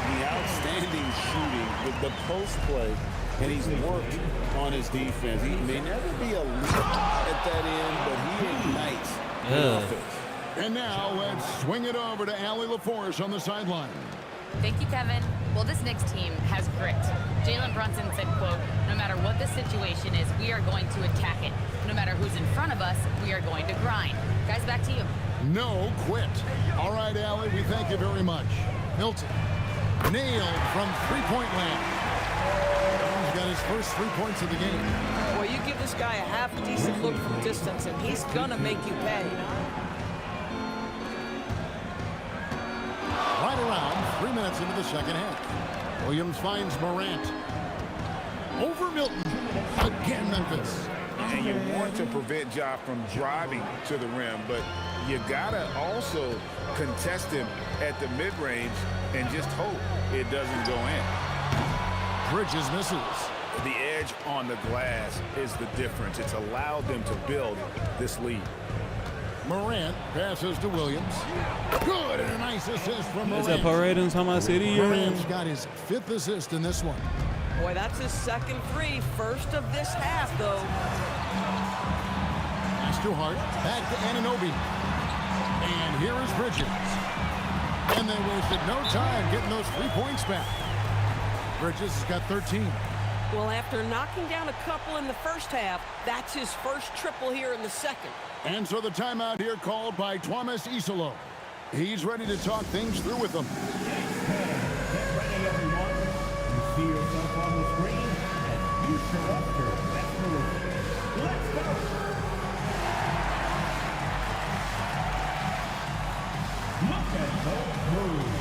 The outstanding shooting with the post play, and he's worked on his defense. He may never be elite at that end, but he ignites the offense.
And now let's swing it over to Allie LaForce on the sideline.
Thank you, Kevin. Well, this Knicks team has grit. Jalen Brunson said, quote, no matter what the situation is, we are going to attack it. No matter who's in front of us, we are going to grind. Guys, back to you.
No quit. All right, Allie, we thank you very much. Milton, nailed from three-point land. He's got his first 3 points of the game.
Well, you give this guy a half-decent look from distance, and he's gonna make you pay.
Right around 3 minutes into the second half. Williams finds Morant. Over Milton. Again, Memphis.
And you want to prevent Ja from driving to the rim, but you gotta also contest him at the mid-range and just hope it doesn't go in.
Bridges misses.
The edge on the glass is the difference. It's allowed them to build this lead.
Morant passes to Williams. Good, and a nice assist from Morant.
It's a parade in Summer City.
Morant's got his 5th assist in this one.
Boy, that's his second three. First of this half, though.
Pass to Hart. Back to Anunoby. And here is Bridges. And they wasted no time getting those 3 points back. Bridges has got 13.
Well, after knocking down a couple in the first half, that's his first triple here in the second.
And so the timeout here called by Thomas Isolo. He's ready to talk things through with them.
Get ready, everyone. You see yourself on the screen and you select your best move. Let's go. Look at those moves.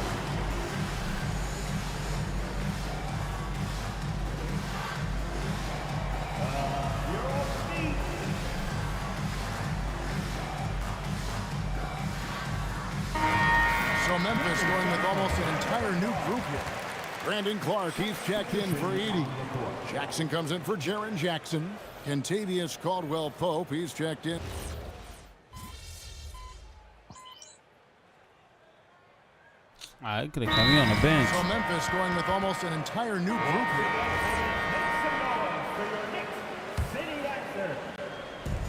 So Memphis going with almost an entire new group here. Brandon Clark, he's checked in for 80. Jackson comes in for Jaren Jackson. Kentavious Caldwell-Pope, he's checked in.
I could have come in on the bench.
So Memphis going with almost an entire new group here.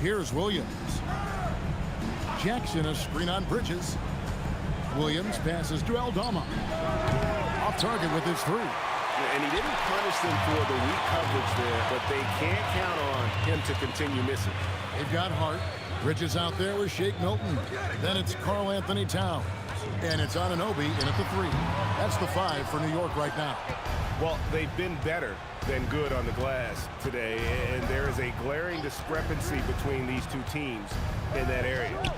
Here's Williams. Jackson, a screen on Bridges. Williams passes to Aldama. Off target with his 3.
And he didn't punish them for the weak coverage there, but they can't count on him to continue missing.
They've got Hart. Bridges out there with Shake Milton. Then it's Karl Anthony Towns. And it's Anunoby in at the 3. That's the 5 for New York right now.
Well, they've been better than good on the glass today, and there is a glaring discrepancy between these two teams in that area.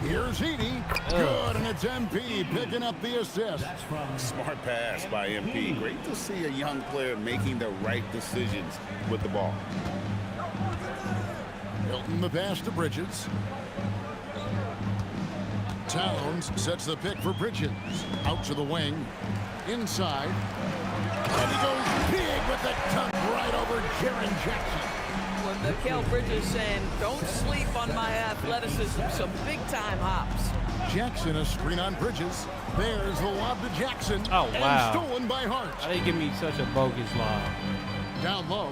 Here's Edey. Good, and it's MP picking up the assist.
Smart pass by MP. Great to see a young player making the right decisions with the ball.
Milton the pass to Bridges. Towns sets the pick for Bridges. Out to the wing. Inside. And he goes big with the dunk right over Jaren Jackson.
When Mikal Bridges saying, don't sleep on my athleticism, some big-time hops.
Jackson, a screen on Bridges. There's the lob to Jackson.
Oh, wow.
And stolen by Hart.
How they give me such a bogus lob?
Down low.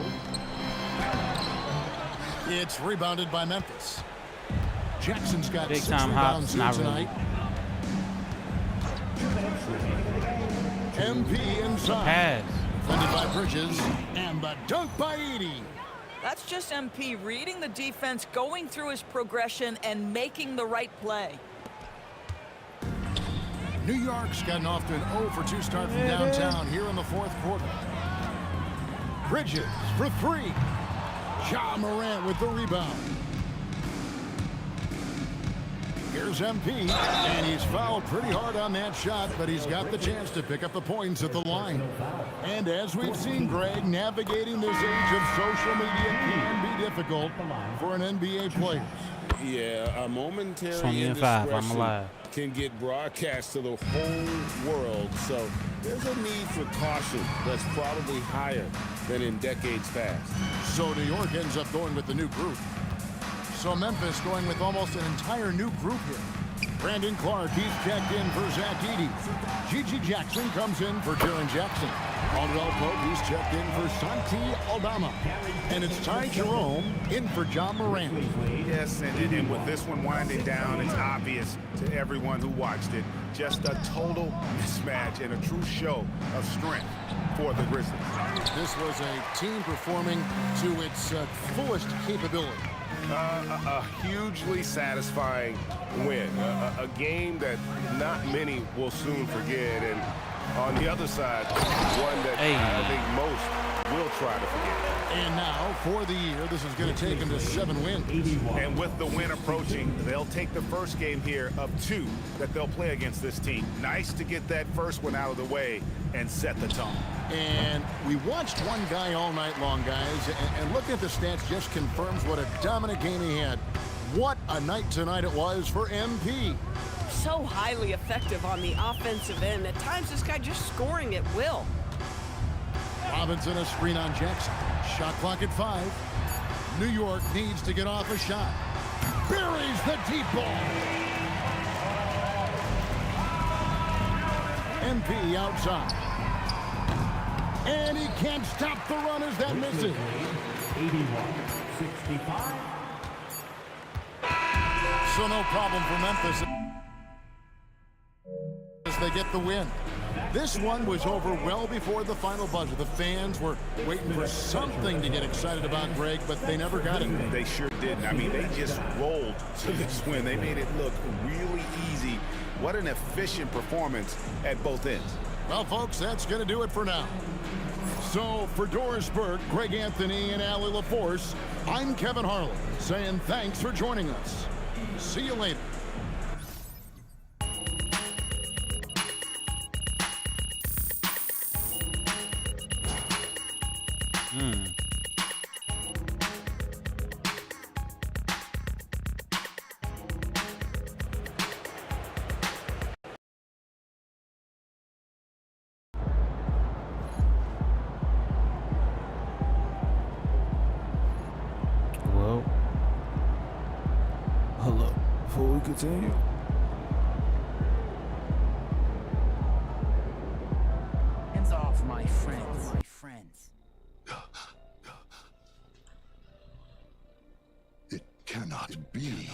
It's rebounded by Memphis. Jackson's got
Big
6
time
rebounds
hops,
here
not really.
tonight. MP inside.
Pass.
Defended by Bridges. And the dunk by Edey.
That's just MP reading the defense, going through his progression, and making the right play.
New York's gotten off to an 0-for-2 start from downtown here in the 4th quarter. Bridges for 3. Ja Morant with the rebound. Here's MP, and he's fouled pretty hard on that shot, but he's got the chance to pick up the points at the line. And as we've seen, Greg, navigating this age of social media can be difficult for an NBA player.
Yeah, a momentary
20-5, I'm alive.
can get broadcast to the whole world, so there's a need for caution that's probably higher than in decades past.
So New York ends up going with the new group. So Memphis going with almost an entire new group here. Brandon Clark, he's checked in for Zach Edey. Gigi Jackson comes in for Jaren Jackson. Caldwell Pope, he's checked in for Santi Aldama. And it's Ty Jerome in for John Moran.
Yes, and with this one winding down, it's obvious to everyone who watched it. Just a total mismatch and a true show of strength for the Grizzlies.
This was a team performing to its fullest capability.
A hugely satisfying win. A game that not many will soon forget. And on the other side, one that I think most will try to forget.
And now, for the year, this is going to take them to 7 wins.
And with the win approaching, they'll take the first game here of 2 that they'll play against this team. Nice to get that first one out of the way and set the tone.
And we watched one guy all night long, guys, and looking at the stats just confirms what a dominant game he had. What a night tonight it was for MP.
So highly effective on the offensive end. At times, this guy just scoring at will.
Robinson, a screen on Jackson. Shot clock at 5. New York needs to get off a shot. Buries the deep ball. MP outside. And he can't stop the run as that misses.
81-65.
So no problem for Memphis as they get the win. This one was over well before the final buzzer. The fans were waiting for something to get excited about, Greg, but they never got it.
They sure didn't. I mean, they just rolled to this win. They made it look really easy. What an efficient performance at both ends.
Well, folks, that's going to do it for now. So, for Doris Burke, Greg Anthony, and Allie LaForce, I'm Kevin Harlan, saying thanks for joining us. See you later.
Well, hello. Before we continue,
Hands off, my friends.
It cannot be.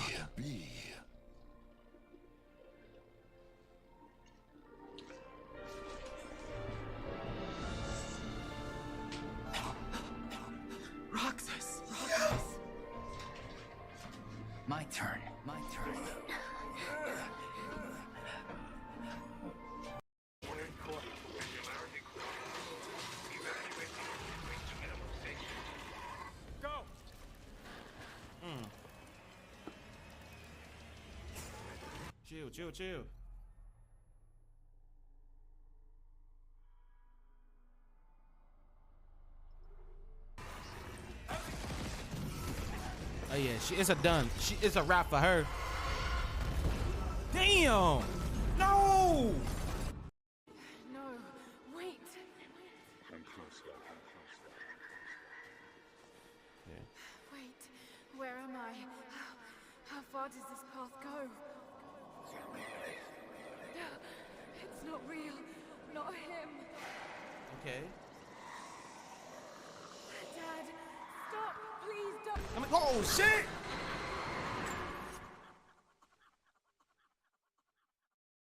Roxas. My turn.
Go.
Chill. Oh yeah, it's a done. It's a wrap for her. Damn! No!
No, wait. Wait, where am I? How far does this path go? It's not real. Not him.
Okay.
Dad, stop. Please don't.
Oh shit!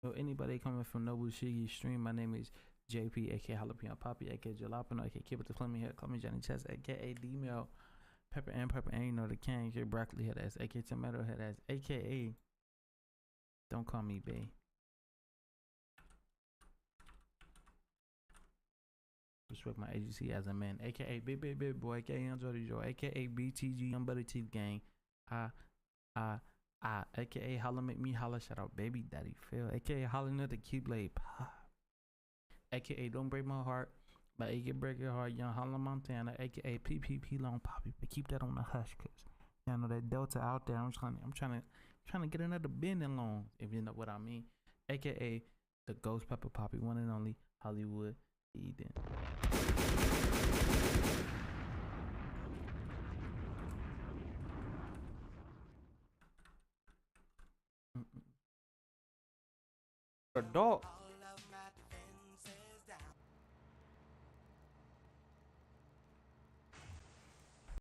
So anybody coming from Nobushigi stream, my name is JP, aka Jalapeno Poppy, aka Jalapeno, aka Kid with the Flaming Hair, call me Johnny Chest, aka D-Mail, Pepper and you know the can, aka Broccoli Head Ass, aka Tomato Head Ass, aka Don't Call Me Bae. Respect my agency as a man, aka Big Boy, aka Anjody Joe, aka BTG, Young Buddy Teeth Gang, aka Holla Make Me Holla, shout out Baby Daddy Phil, aka Holla Another Keyblade Pop, aka Don't Break My Heart, but aka Break Your Heart, Young Holla Montana, aka PPP Long Poppy, but keep that on the hush, cause y'all know that Delta out there. I'm trying to get another bending loan, if you know what I mean, aka the Ghost Pepper Poppy, one and only Hollywood Eden. Adult.